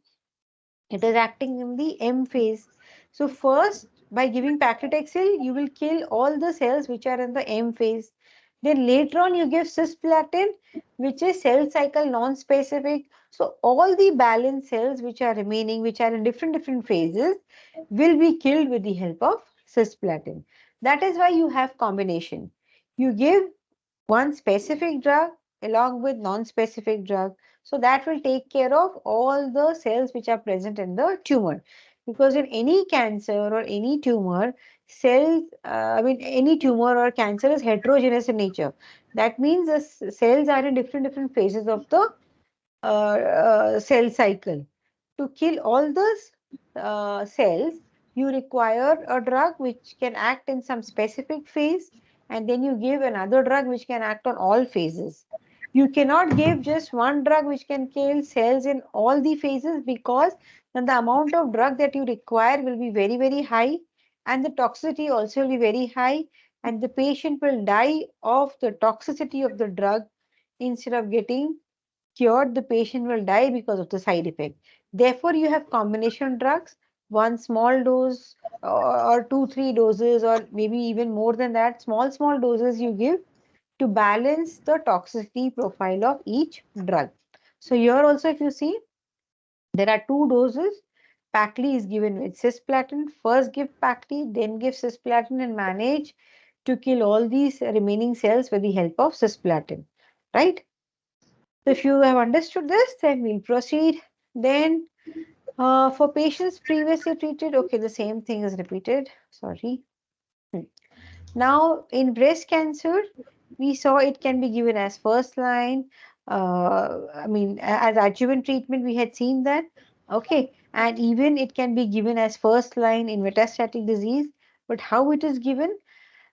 A: It is acting in the M phase. So first, by giving paclitaxel, you will kill all the cells which are in the M phase. Then later on, you give cisplatin, which is cell cycle non-specific. So all the balance cells which are remaining, which are in different phases, will be killed with the help of cisplatin. That is why you have combination. You give one specific drug along with non-specific drug. So that will take care of all the cells which are present in the tumor. Because in any cancer or any tumor, cells, any tumor or cancer is heterogeneous in nature. That means the cells are in different phases of the cell cycle. To kill all those cells, you require a drug which can act in some specific phase, and then you give another drug which can act on all phases. You cannot give just one drug which can kill cells in all the phases, because then the amount of drug that you require will be very high, and the toxicity also will be very high, and the patient will die of the toxicity of the drug instead of getting cured. The patient will die because of the side effect. Therefore, you have combination drugs, one small dose or two, three doses, or maybe even more than that, small doses you give to balance the toxicity profile of each drug. So here also, if you see, there are two doses. Pacli is given with cisplatin. First give Pacli, then give cisplatin, and manage to kill all these remaining cells with the help of cisplatin. Right? So if you have understood this, then we'll proceed. Then for patients previously treated, okay, the same thing is repeated. Sorry. Now in breast cancer, we saw it can be given as first line. As adjuvant treatment, we had seen that. Okay, and even it can be given as first line in metastatic disease. But how it is given?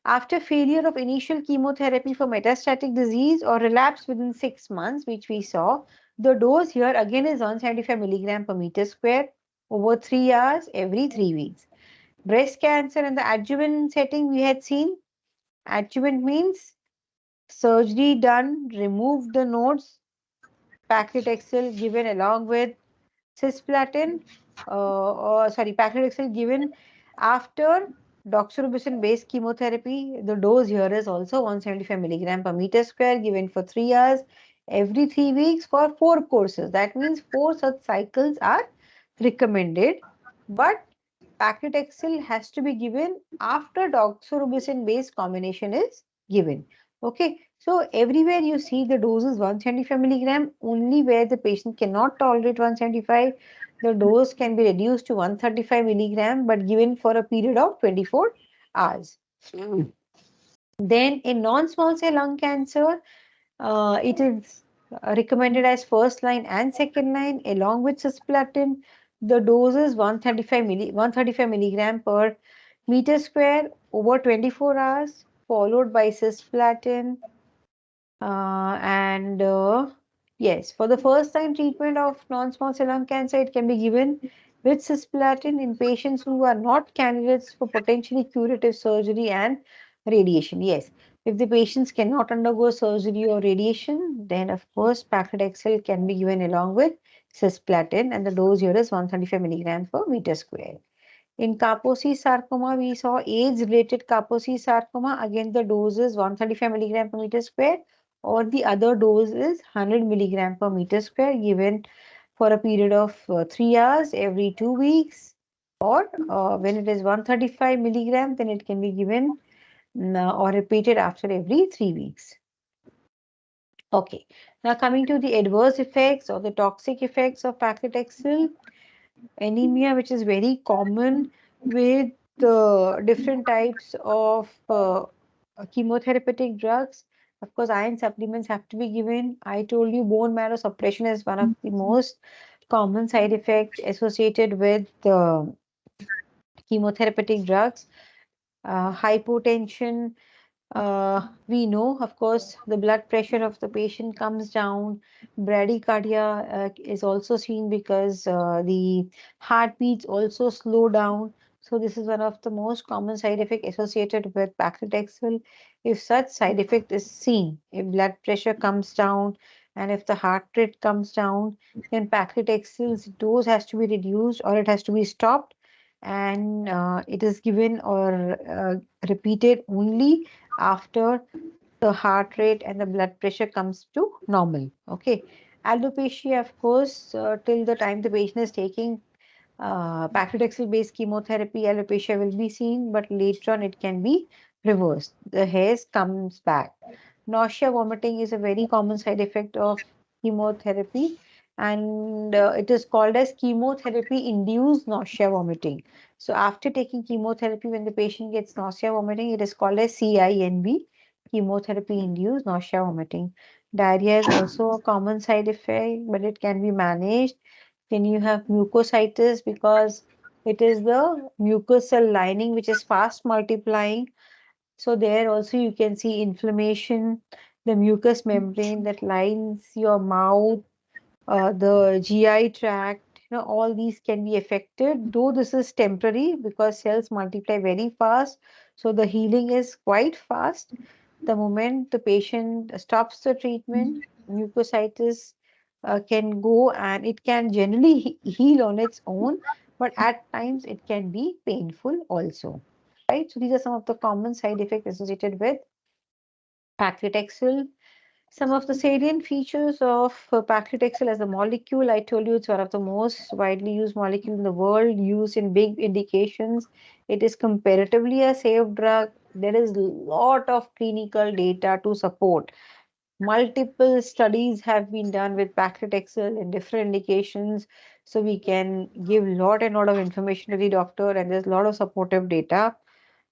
A: After failure of initial chemotherapy for metastatic disease or relapse within 6 months, which we saw, the dose here again is 175 milligram per meter square over 3 hours every 3 weeks. Breast cancer in the adjuvant setting, we had seen adjuvant means surgery done, remove the nodes, paclitaxel given along with cisplatin, paclitaxel given after doxorubicin based chemotherapy. The dose here is also 175 milligram per meter square given for 3 hours every 3 weeks for 4 courses. That means 4 such cycles are recommended, but paclitaxel has to be given after doxorubicin based combination is given. Okay, so everywhere you see the dose is 175 milligram. Only where the patient cannot tolerate 175, the dose can be reduced to 135 milligram, but given for a period of 24 hours. Then in non-small cell lung cancer, it is recommended as first line and second line along with cisplatin. The dose is 135 milligram per meter square over 24 hours, followed by cisplatin. Yes, for the first time treatment of non-small cell lung cancer, it can be given with cisplatin in patients who are not candidates for potentially curative surgery and radiation. Yes, if the patients cannot undergo surgery or radiation, then of course paclitaxel can be given along with cisplatin, and the dose here is 135 milligrams per meter square. In Kaposi sarcoma, we saw age-related Kaposi sarcoma. Again, the dose is 135 milligram per meter square, or the other dose is 100 milligram per meter square given for a period of 3 hours every 2 weeks, or when it is 135 milligram, then it can be given or repeated after every 3 weeks. Okay, now coming to the adverse effects or the toxic effects of paclitaxel. Anemia, which is very common with the different types of chemotherapeutic drugs. Of course, iron supplements have to be given. I told you bone marrow suppression is one of the most common side effects associated with chemotherapeutic drugs. Hypotension, we know, of course, the blood pressure of the patient comes down. Bradycardia is also seen because the heartbeats also slow down. So this is one of the most common side effect associated with paclitaxel. If such side effect is seen, if blood pressure comes down and if the heart rate comes down, then paclitaxel's dose has to be reduced or it has to be stopped, and it is given or repeated only after the heart rate and the blood pressure comes to normal. Okay. Alopecia, of course, till the time the patient is taking paclitaxel-based chemotherapy, alopecia will be seen, but later on it can be reversed. The hairs comes back. Nausea, vomiting is a very common side effect of chemotherapy, and it is called as chemotherapy-induced nausea, vomiting. So after taking chemotherapy, when the patient gets nausea, vomiting, it is called as CINV, chemotherapy-induced nausea, vomiting. Diarrhea is also a common side effect, but it can be managed. Then you have mucositis because it is the mucosal lining which is fast multiplying. So there also you can see inflammation, the mucous membrane that lines your mouth, the GI tract, all these can be affected, though this is temporary because cells multiply very fast. So the healing is quite fast. The moment the patient stops the treatment, mucositis can go and it can generally heal on its own, but at times it can be painful also. Right? So these are some of the common side effects associated with paclitaxel. Some of the salient features of paclitaxel as a molecule, I told you it's one of the most widely used molecules in the world, used in big indications. It is comparatively a safe drug. There is a lot of clinical data to support. Multiple studies have been done with paclitaxel in different indications. So we can give lot and lot of information to the doctor, and there's a lot of supportive data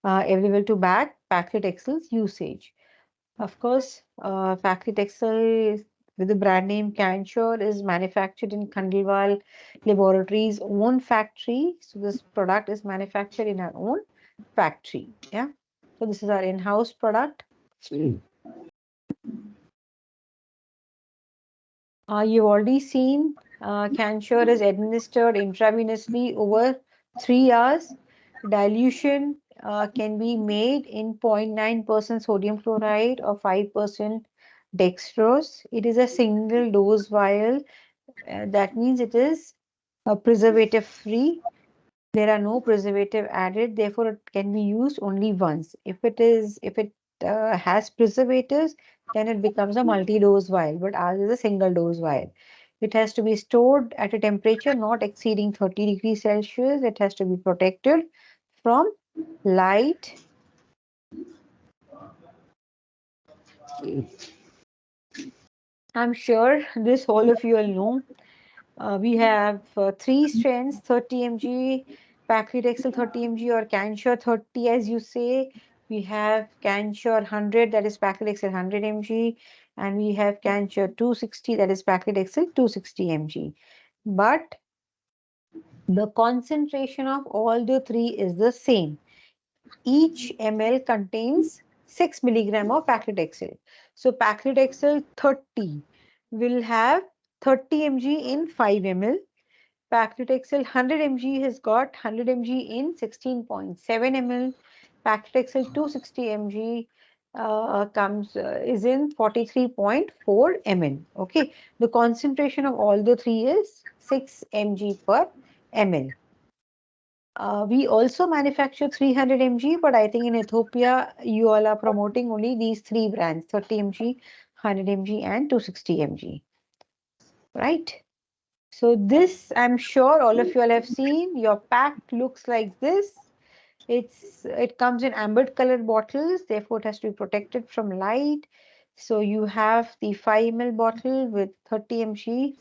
A: available to back paclitaxel's usage. Of course, paclitaxel with the brand name Cansure is manufactured in Khandelwal Laboratories' own factory. So this product is manufactured in our own factory. Yeah. So this is our in-house product. You've already seen Cansure is administered intravenously over 3 hours. Dilution can be made in 0.9% sodium chloride or 5% dextrose. It is a single dose vial. That means it is preservative free. There are no preservative added, therefore it can be used only once. If it has preservatives, then it becomes a multi-dose vial, but ours is a single dose vial. It has to be stored at a temperature not exceeding 30 degrees Celsius. It has to be protected from light. I'm sure this all of you will know. We have 3 strengths, 30 mg, paclitaxel 30 mg or Cansure 30 as you say. We have Cansure 100, that is paclitaxel 100 mg, and we have Cansure 260, that is paclitaxel 260 mg. But the concentration of all the 3 is the same. Each ml contains 6 milligram of paclitaxel. So paclitaxel 30 will have 30 mg in 5 ml. Paclitaxel 100 mg has got 100 mg in 16.7 ml. Paclitaxel 260 mg is in 43.4 ml. Okay, the concentration of all the 3 is 6 mg per ml. We also manufacture 300 mg, but I think in Ethiopia, you all are promoting only these 3 brands, 30 mg, 100 mg, and 260 mg. Right? So this, I'm sure all of you all have seen. Your pack looks like this. It comes in amber colored bottles, therefore it has to be protected from light. So you have the 5 ml bottle with 30 mg,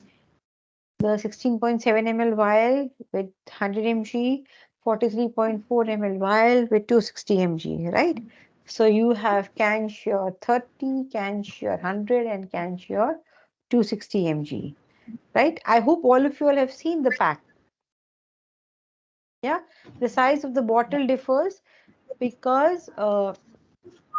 A: the 16.7 ml vial with 100 mg, 43.4 ml vial with 260 mg, right? So you have CanSure 30, CanSure 100, and CanSure 260 mg, right? I hope all of you all have seen the pack. Yeah, the size of the bottle differs because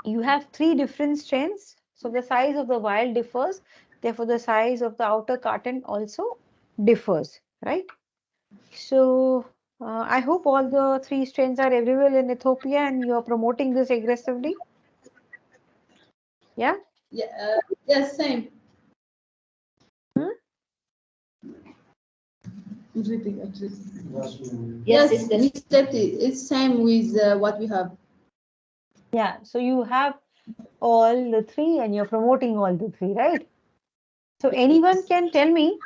A: you have 3 different strengths. So the size of the vial differs. Therefore, the size of the outer carton also differs, right? So I hope all the 3 strains are available in Ethiopia and you are promoting this aggressively. Yeah?
D: Yeah, yes, same.
E: Yes,
D: Yes, we said it's same with what we have.
A: Yeah, so you have all the 3 and you're promoting all the 3, right? So anyone can tell me,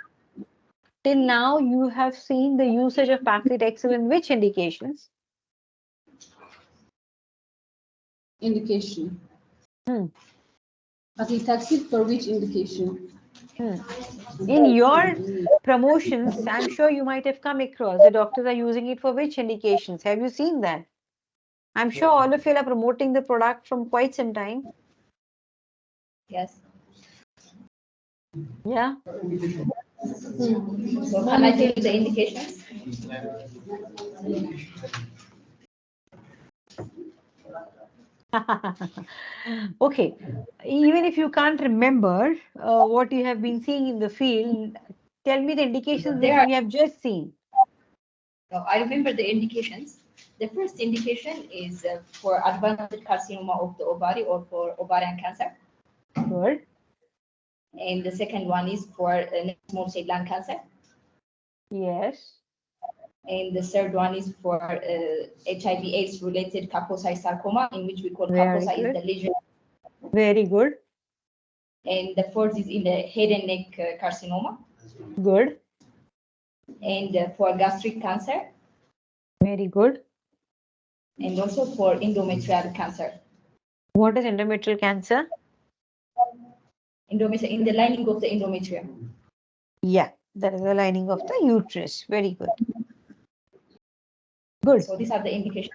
A: till now you have seen the usage of paclitaxel in which indications?
D: Indication.
A: Hmm.
D: Paclitaxel for which indication?
A: In your promotions, I'm sure you might have come across the doctors are using it for which indications? Have you seen that? I'm sure all of you are promoting the product from quite some time.
E: Yes.
A: Yeah.
E: So can I tell you the indications?
A: Okay. Even if you can't remember what you have been seeing in the field, tell me the indications that you have just seen.
E: No, I remember the indications. The first indication is for advanced carcinoma of the ovary or for ovarian cancer.
A: Good.
E: And the second one is for small cell lung cancer.
A: Yes.
E: And the third one is for HIV/AIDS related Kaposi sarcoma, in which we call
A: Very
E: Kaposi is
A: good.
E: the lesion.
A: Very good.
E: And the fourth is in the head and neck carcinoma.
A: Good.
E: And for gastric cancer.
A: Very good.
E: And also for endometrial cancer.
A: What is endometrial cancer?
E: Endometrial, in the lining of the endometrium.
A: Yeah, that is the lining of the uterus. Very good. Good.
E: So these are the indications.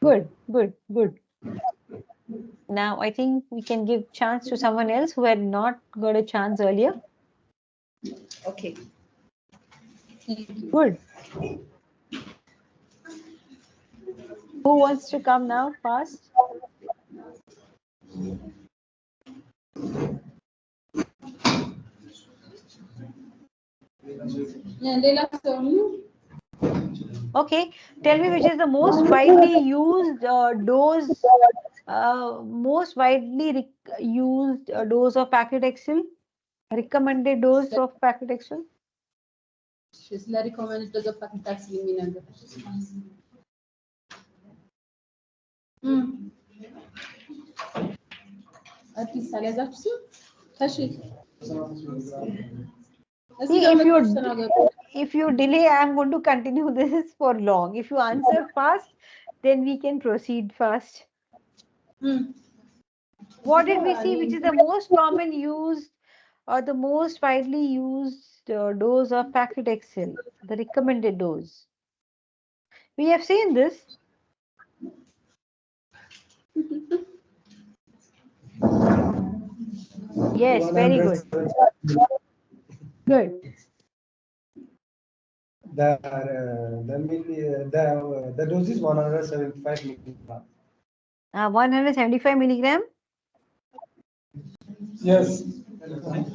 A: Good, good, good. Now I think we can give chance to someone else who had not got a chance earlier.
E: Okay.
A: Good. Who wants to come now fast? Okay, tell me which is the most widely used dose, used dose of paclitaxel, recommended dose of paclitaxel.
D: She's not recommended to the paclitaxel የሚነግር አዲስ አልያዛችሁ እሺ
A: See, if you delay, I am going to continue this for long. If you answer fast, then we can proceed fast. What did we see? Which is the most common used or the most widely used dose of paclitaxel? The recommended dose. We have seen this. Yes, very good. Good.
B: The dose is 175 milligram.
A: 175 milligram?
B: Yes,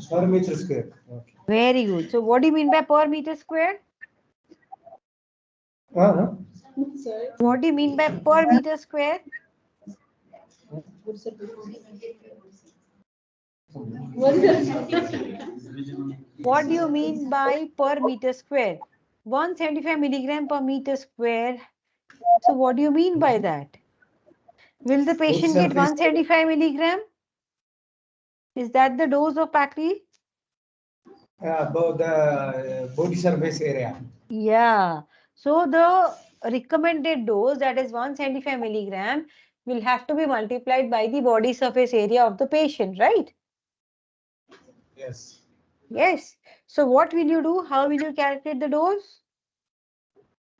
B: per meter square. Okay.
A: Very good. So what do you mean by per meter square? What do you mean by per meter square? What do you mean by per meter square? 175 milligram per meter square. So what do you mean by that? Will the patient get 175 milligram? Is that the dose of pacli?
B: About the body surface area.
A: Yeah. So the recommended dose, that is 175 milligram, will have to be multiplied by the body surface area of the patient, right?
B: Yes.
A: Yes. So what will you do? How will you calculate the dose?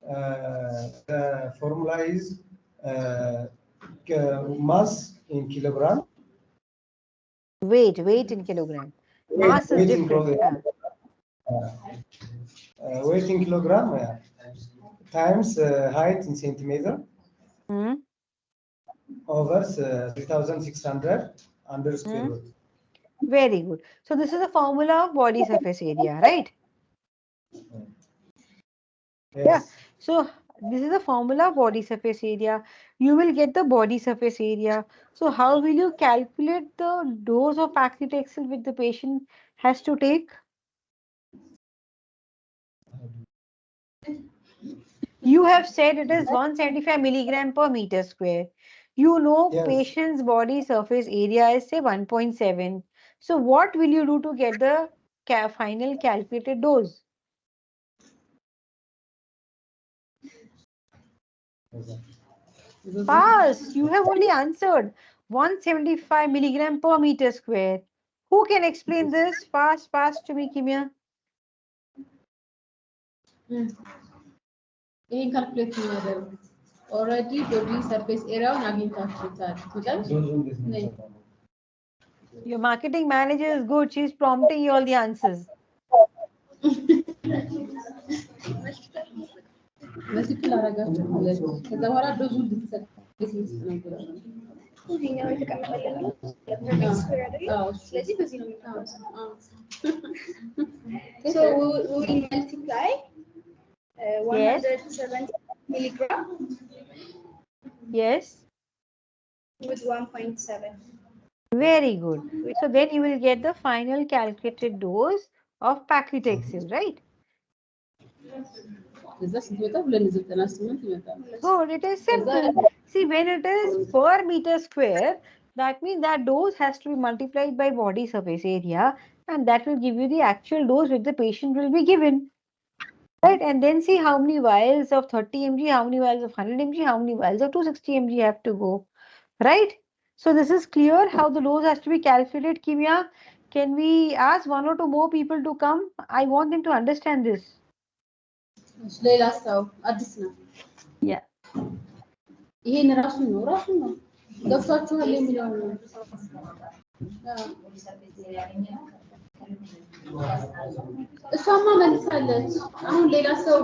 J: The formula is mass in kilogram.
A: Weight in kilogram. Mass is
J: Weight in
A: different.
J: kilogram. Weight in kilogram times height in centimeter over 3,600 under square root.
A: Very good. So this is the formula of body surface area, right?
J: Yes.
A: Yeah. So this is the formula of body surface area. You will get the body surface area. So how will you calculate the dose of paclitaxel which the patient has to take? You have said it is 175 milligram per meter square. You know
J: Yes.
A: patient's body surface area is say 1.7. So what will you do to get the final calculated dose? Pass. You have only answered 175 milligram per meter square. Who can explain this? Fast to me, Kimia.
D: ይሄን ካልኩሌት የሚያደርግ ኦልሬዲ ቦዲ ሰርፌስ ኤሪያውን አግኝታችሁታል።
A: Your marketing manager is good. She's prompting you all the answers.
D: በትክክል አደረጋችሁ ማለት ነው። ከዛ በኋላ ዶዙ ልትሰጥ ነበር።
F: ይሄኛው የተቀመጠልን ነው። ስለዚህ በዚህ ነው የሚቀመጠው። So we will multiply 170 milligram.
A: Yes.
F: With 1.7.
A: Very good. So then you will get the final calculated dose of paclitaxel, right? Good. It is simple. See, when it is per meter square, that means that dose has to be multiplied by body surface area, and that will give you the actual dose which the patient will be given. Right? And then see how many vials of 30 mg, how many vials of 100 mg, how many vials of 260 mg have to go. Right? So this is clear how the dose has to be calculated. Kimia, can we ask one or two more people to come? I want them to understand this.
D: ሌላ ሰው አዲስ ነው።
A: Yeah.
D: ይሄን ራሱ ነው ገብቷችኋል የሚለው ነው። እሷማ መልሳለች። አሁን ሌላ ሰው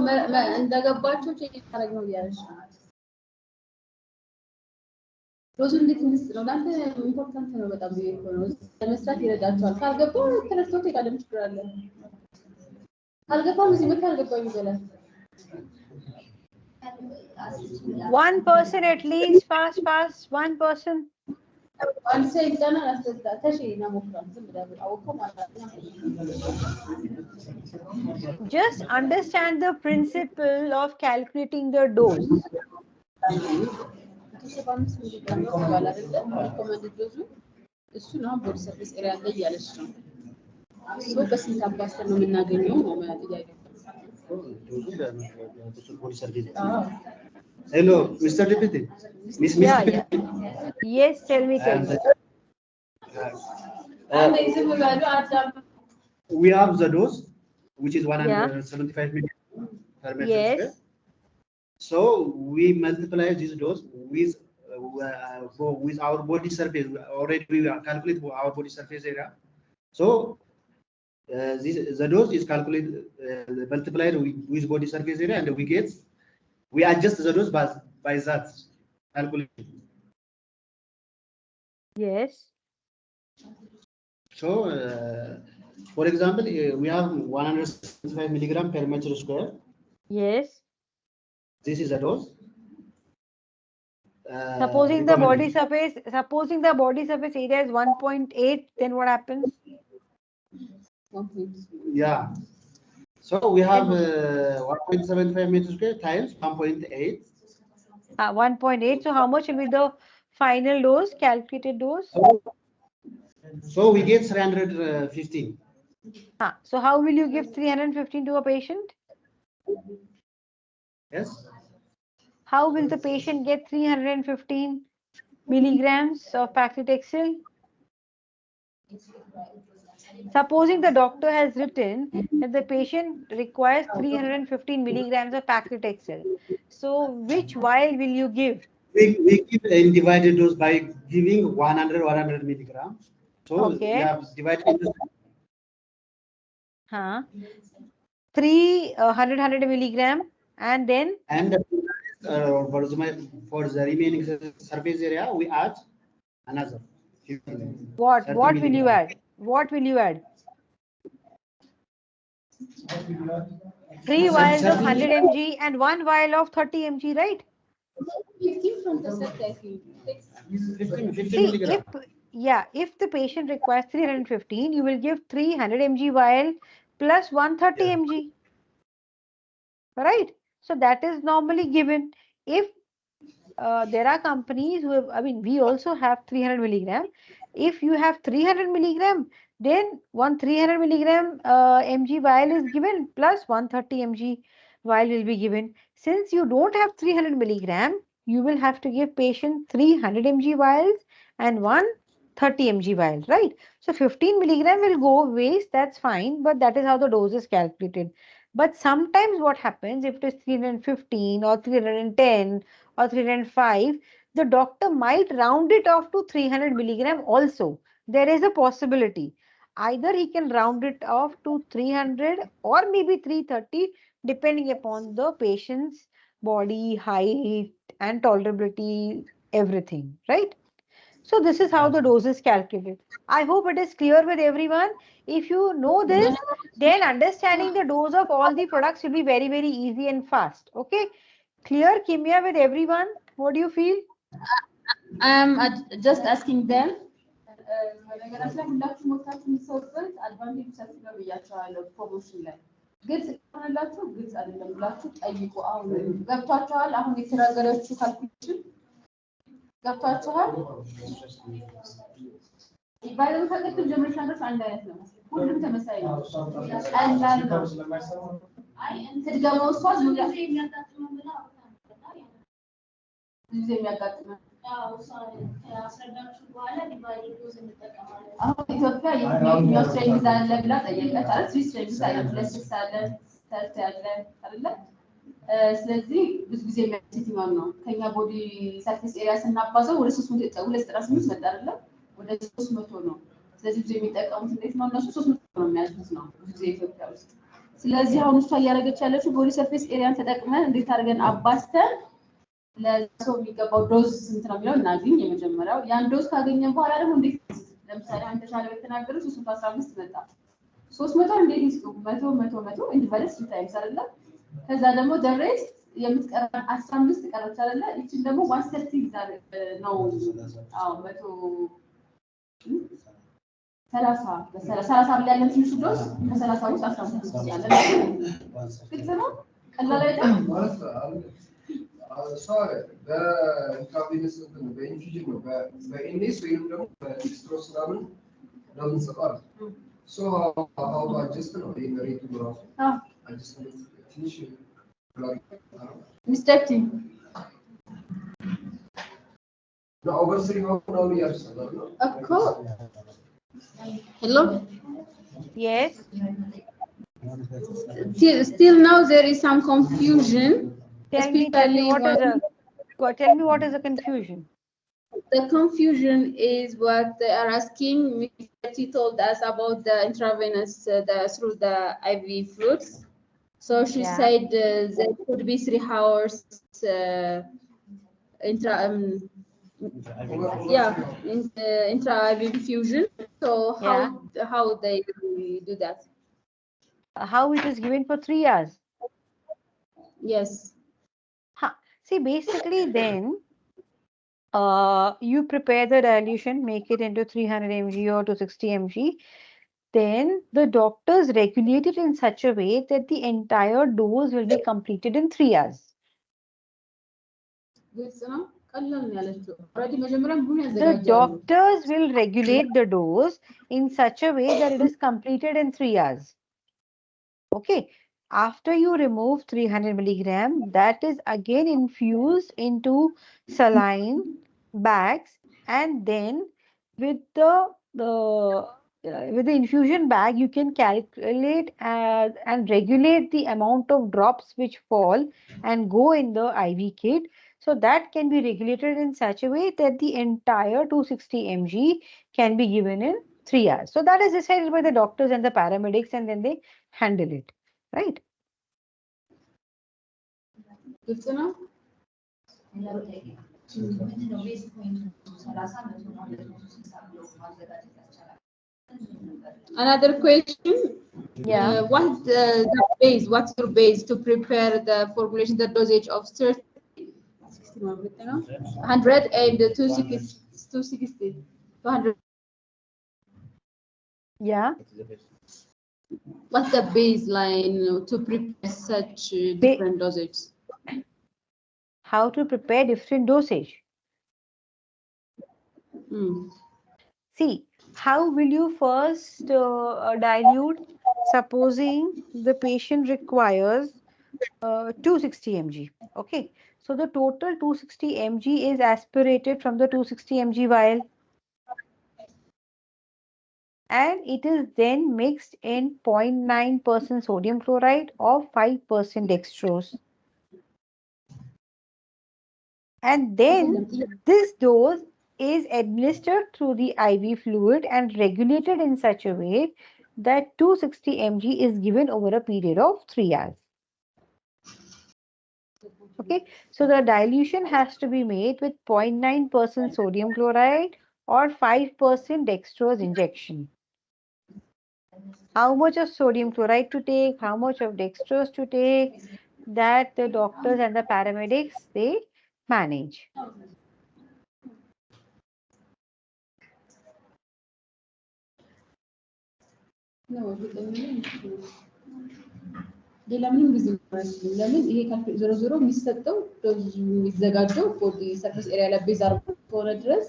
D: እንደገባቸው ቼክ ታደርግ ነው ያለች። ሮዙ እንዴት ነው ለአንተ ኢምፖርታንት ነው በጣም ብዬ እኮ ነው። ለመስራት ይረዳቸዋል። ካልገባው ተረስቶት ይቃለም ችግር አለ። ካልገባው እዚህ መካ አልገባው ይበላል።
A: One person at least, fast, one person.
D: አንድ ሰው ይዛና አስተታ ተሽና ሞክራን ዝም ብለው አውቆ ማለት ነው።
A: Just understand the principle of calculating the dose.
D: እሱ ነው ቦዲ ሰርቪስ ኤሪያ ላይ ያለች ነው። እሱ በስንት አባስተን ነው የምናገኘው ነው ጥያቄ።
C: Hello, Mr. Deputy. Miss
A: Yeah. Yes, tell me.
C: We have the dose, which is 175 million per meter square. So we multiply this dose with our body surface. Already we calculate our body surface area. So the dose is calculated multiplied with body surface area, and we adjust the dose by that calculation.
A: Yes.
C: So, for example, we have 175 milligram per meter square.
A: Yes.
C: This is a dose.
A: Supposing the body surface area is 1.8, then what happens?
C: Yeah. So we have 1.75 meters square times 1.8.
A: 1.8. So how much will be the final dose, calculated dose?
C: So we get 315.
A: So how will you give 315 to a patient?
C: Yes.
A: How will the patient get 315 milligrams of paclitaxel? Supposing the doctor has written that the patient requires 315 milligrams of paclitaxel. So which vial will you give?
C: We give in divided dose by giving 100 milligrams. So we
A: Okay.
C: have divided into
A: 300 milligram, and then
C: and for the remaining surface area we add another 15,
A: what
C: 30
A: will you
C: milligrams.
A: add? What will you add? 3 vials of 100 mg and 1 vial of 30 mg, right?
D: 15 from the set, I think.
C: 50
A: See,
C: milligrams.
A: if the patient requires 315, you will give 300 mg vial plus 130 mg, right? So that is normally given. If there are companies who have, I mean, we also have 300 milligram. If you have 300 milligram, then one 300 milligram mg vial is given plus 130 mg vial will be given. Since you don't have 300 milligram, you will have to give patient 300 mg vials and 130 mg vial, right? So 15 milligram will go waste, that's fine, but that is how the dose is calculated. But sometimes what happens if it is 315 or 310 or 305, the doctor might round it off to 300 milligram also. There is a possibility. Either he can round it off to 300 or maybe 330, depending upon the patient's body, height, and tolerability, everything, right? So this is how the dose is calculated. I hope it is clear with everyone. If you know this, then understanding the dose of all the products will be very, very easy and fast. Okay. Clear, Kimia, with everyone? What do you feel?
E: I'm just asking them. በነገራችን ላይ ሁላችሁም ወታችሁ የምትሰሩበት አድቫንቴጅ ሰፊ ነው ብያቸዋለሁ። ፕሮሞሽን ላይ ግልጽ ከሆነላችሁ ግልጽ አይደለም ብላችሁ ጠይቁ። አሁን ገብቷችኋል? አሁን የተናገረችው ካልኩሌሽን ገብቷችኋል? ባይዘው ከቅድም ጀምረሽ ነገሮች አንድ አይነት ነው። ሁሉም ተመሳሳይ ነው። ቀላል ነው። ስትገባው እሷ ዙሪያ ጊዜ የሚያጋጥመን አሁን ኢትዮጵያ የትኛው ስትሬንግዝ አለ ብላ ጠየቀች አይደል? ስዊስ ስትሬንግዝ አለ፣ ሁለት ስልሳ አለ፣ ሰርት ያለ አይደለ? ስለዚህ ብዙ ጊዜ የሚያስችትኛው ነው። ከኛ ቦዲ ሰርፌስ ኤሪያ ስናባዘው ወደ 300 298 መጣ አይደለ? ወደ 300 ነው። ስለዚህ ብዙ የሚጠቀሙት እንዴት ነው? እነሱ 300 ነው የሚያዙት ነው ብዙ ጊዜ ኢትዮጵያ ውስጥ። ስለዚህ አሁን እሷ እያደረገች ያለችው ቦዲ ሰርፌስ ኤሪያን ተጠቅመን እንዴት አድርገን አባዝተን ለሰው የሚገባው ዶዝ ስንት ነው የሚለው እናገኝ። የመጀመሪያው ያን ዶዝ ካገኘን በኋላ ደግሞ እንዴት ለምሳሌ አንተ ሻለ በተናገረው 315 መጣ። 300 እንዴት ይስጡ? 100 ኢንቨርስ ታይምስ አይደለ? ከዛ ደግሞ ደሬስ የምትቀረን 15 ቀረች አይደለ? እቺን ደግሞ 130 ነው። አዎ 30 ብላ ያለን ትንሽ ዶዝ ከ30 ውስጥ 15 ያለን ግልጽ ነው። ቀላል አይደለም።
B: በኢንትራቬነስ በኢንፊዥን ነው በኢኔስ ወይም ደግሞ በኤክስትሮስ ምናምን ነው የምንሰጠው። ሶ ሀው አጀስት ነው ሬቱ ራሱ አጀስት ትንሽ
E: ሚስተር ቲ
B: ኦቨር ስሪ ሆናሉ ያርሰናል ነው
E: እኮ ሄሎ
A: Yes.
E: Still now there is some confusion.
A: Tell me what is the confusion?
E: The confusion is what they are asking. She told us about the intravenous through the IV fluids. So she said there could be 3 hours intra IV infusion. So how they do that?
A: How it is given for 3 hours?
E: Yes.
A: See, basically then you prepare the dilution, make it into 300 mg or 260 mg. Then the doctors regulate it in such a way that the entire dose will be completed in 3 hours. The doctors will regulate the dose in such a way that it is completed in 3 hours. Okay. After you remove 300 milligram, that is again infused into saline bags, and then with the with the infusion bag, you can calculate and regulate the amount of drops which fall and go in the IV kit. So that can be regulated in such a way that the entire 260 mg can be given in 3 hours. So that is decided by the doctors and the paramedics, and then they handle it, right?
D: ግልጽ ነው። Another question.
A: Yeah.
D: What's your base to prepare the formulation, the dosage of 30, 100 and 260, 200?
A: Yeah.
D: What's the baseline to prepare such different dosages?
A: How to prepare different dosage? See, how will you first dilute? Supposing the patient requires 260 mg. Okay, so the total 260 mg is aspirated from the 260 mg vial, and it is then mixed in 0.9% sodium chloride or 5% dextrose. And then this dose is administered through the IV fluid and regulated in such a way that 260 mg is given over a period of 3 hours. Okay, so the dilution has to be made with 0.9% sodium chloride or 5% dextrose injection. How much of sodium chloride to take, how much of dextrose to take, that the doctors and the paramedics, they manage.
D: ሌላ ምንም ጊዜ አይመስልም። ለምን ይሄ ዞሮ ዞሮ የሚሰጠው ዶዝ የሚዘጋጀው ፎር ሰርፌስ ኤሪያ ላይ ቤዝ አድርጎ ከሆነ ድረስ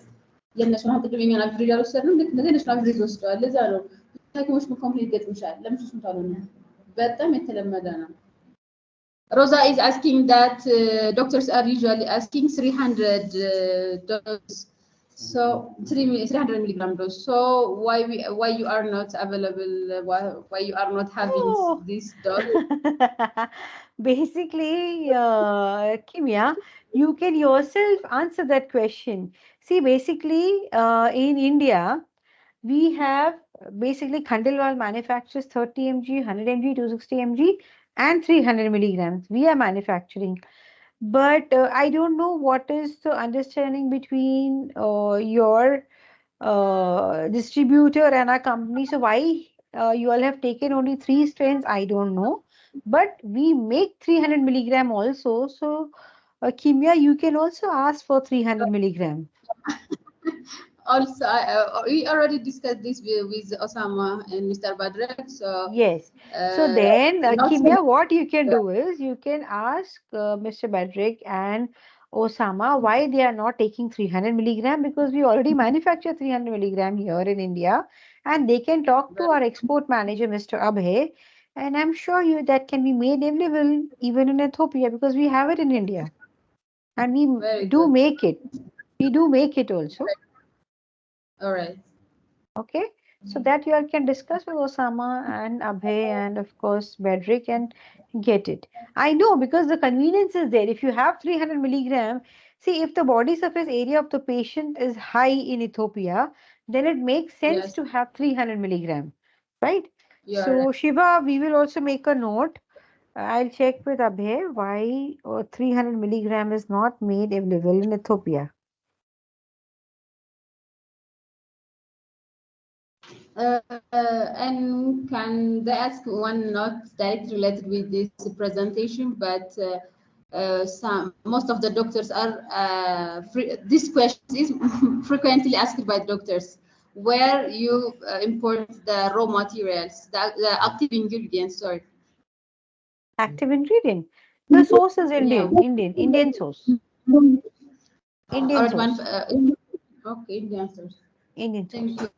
D: የእነሱን አሁን ቅድም የኛን አቨሬጅ አልወሰድንም። ልክ እነዚህ የእነሱን አቨሬጅ ወስደዋል። ለዛ ነው ሐኪሞች ኮምፕሌት ይገጥምሻል። ለምን ሱሱን ካልሆነ በጣም የተለመደ ነው። Rosa is asking that doctors are usually asking 300 dose. So 300 milligram dose. So why you are not available? Why you are not having this dose?
A: Basically, Kimia, you can yourself answer that question. See, basically, in India, we have basically Khandelwal manufactures 30 mg, 100 mg, 260 mg, and 300 milligrams. We are manufacturing. But I don't know what is the understanding between your distributor and our company. So why you all have taken only 3 strains, I don't know. But we make 300 milligram also. So Kimia, you can also ask for 300 milligram.
D: Also, we already discussed this with Osama and Mr. Badrek. So
A: yes. So then, Kimia, what you can do is you can ask Mr. Badrek and Osama why they are not taking 300 milligram, because we already manufacture 300 milligram here in India, and they can talk to our export manager, Mr. Abhay, and I'm sure you that can be made available even in Ethiopia, because we have it in India, and we do make it. We do make it also.
D: All right.
A: Okay, so that you all can discuss with Osama and Abhay and of course Bedrick and get it. I know, because the convenience is there. If you have 300 milligram, see, if the body surface area of the patient is high in Ethiopia, then it makes sense to have 300 milligram, right? So Shiva, we will also make a note. I'll check with Abhay why 300 milligram is not made available in Ethiopia.
D: And can they ask one not directly related with this presentation, but most of the doctors are this question is frequently asked by doctors, where you import the raw materials, the active ingredients. Sorry.
A: Active ingredient. The source is Indian source. Indian source.
D: Okay, Indian source.
A: Indian source.
D: Thank you.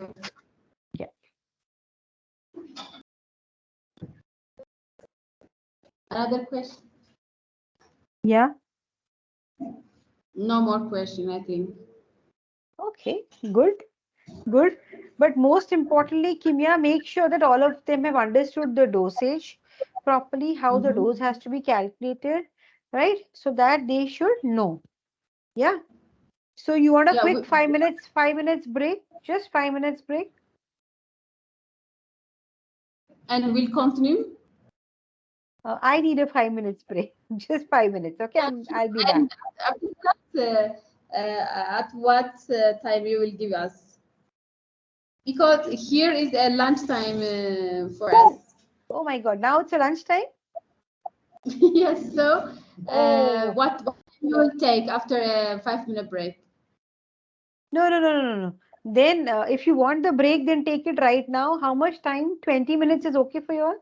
A: Yeah.
D: Another question?
A: Yeah.
D: No more question, I think.
A: Okay, good, good. But most importantly, Kimia, make sure that all of them have understood the dosage properly, how the dose has to be calculated, right? So that they should know. Yeah. So you want a
D: Yeah,
A: quick 5 minutes break? Just 5 minutes break?
D: and we'll continue.
A: I need a 5 minutes break. Just 5 minutes. Okay, I'll be back.
D: And after that, at what time you will give us? Because here is a lunchtime for us.
A: Oh my God, now it's a lunchtime?
D: Yes, so
A: Oh.
D: what you will take after a 5 minute break?
A: No, no, no, no, no, no. Then if you want the break, then take it right now. How much time? 20 minutes is okay for you all?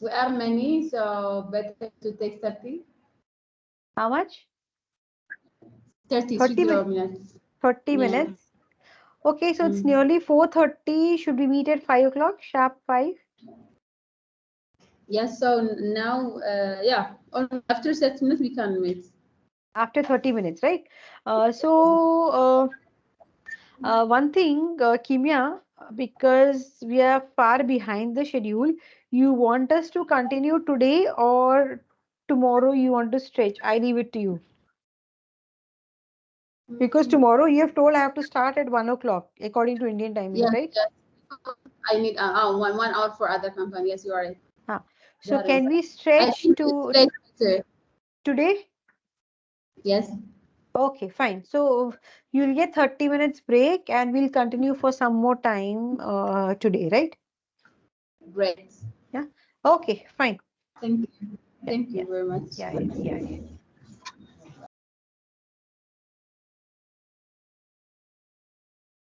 D: We are many, so better to take 30.
A: How much?
D: 30
A: 30
D: minutes.
A: 30
D: Yeah.
A: minutes. Okay, so it's nearly 4:30. Should we meet at 5 o'clock? Sharp 5?
D: Yes, so now, yeah, after 30 minutes we can meet.
A: After 30 minutes, right? One thing, Kimia, because we are far behind the schedule, you want us to continue today or tomorrow you want to stretch? I leave it to you. Because tomorrow you have told I have to start at 1 o'clock according to Indian timings,
D: Yes,
A: right?
D: yes. I need 1 hour for other company. Yes, you are right.
A: So
D: That
A: can
D: is-
A: we
D: I
A: stretch
D: think
A: to
D: it's later.
A: today?
D: Yes,
A: Okay, fine. So you'll get 30 minutes break and we'll continue for some more time today, right?
D: great.
A: Yeah. Okay, fine.
D: Thank you. Thank you
A: Yeah.
D: very much.
A: Yeah.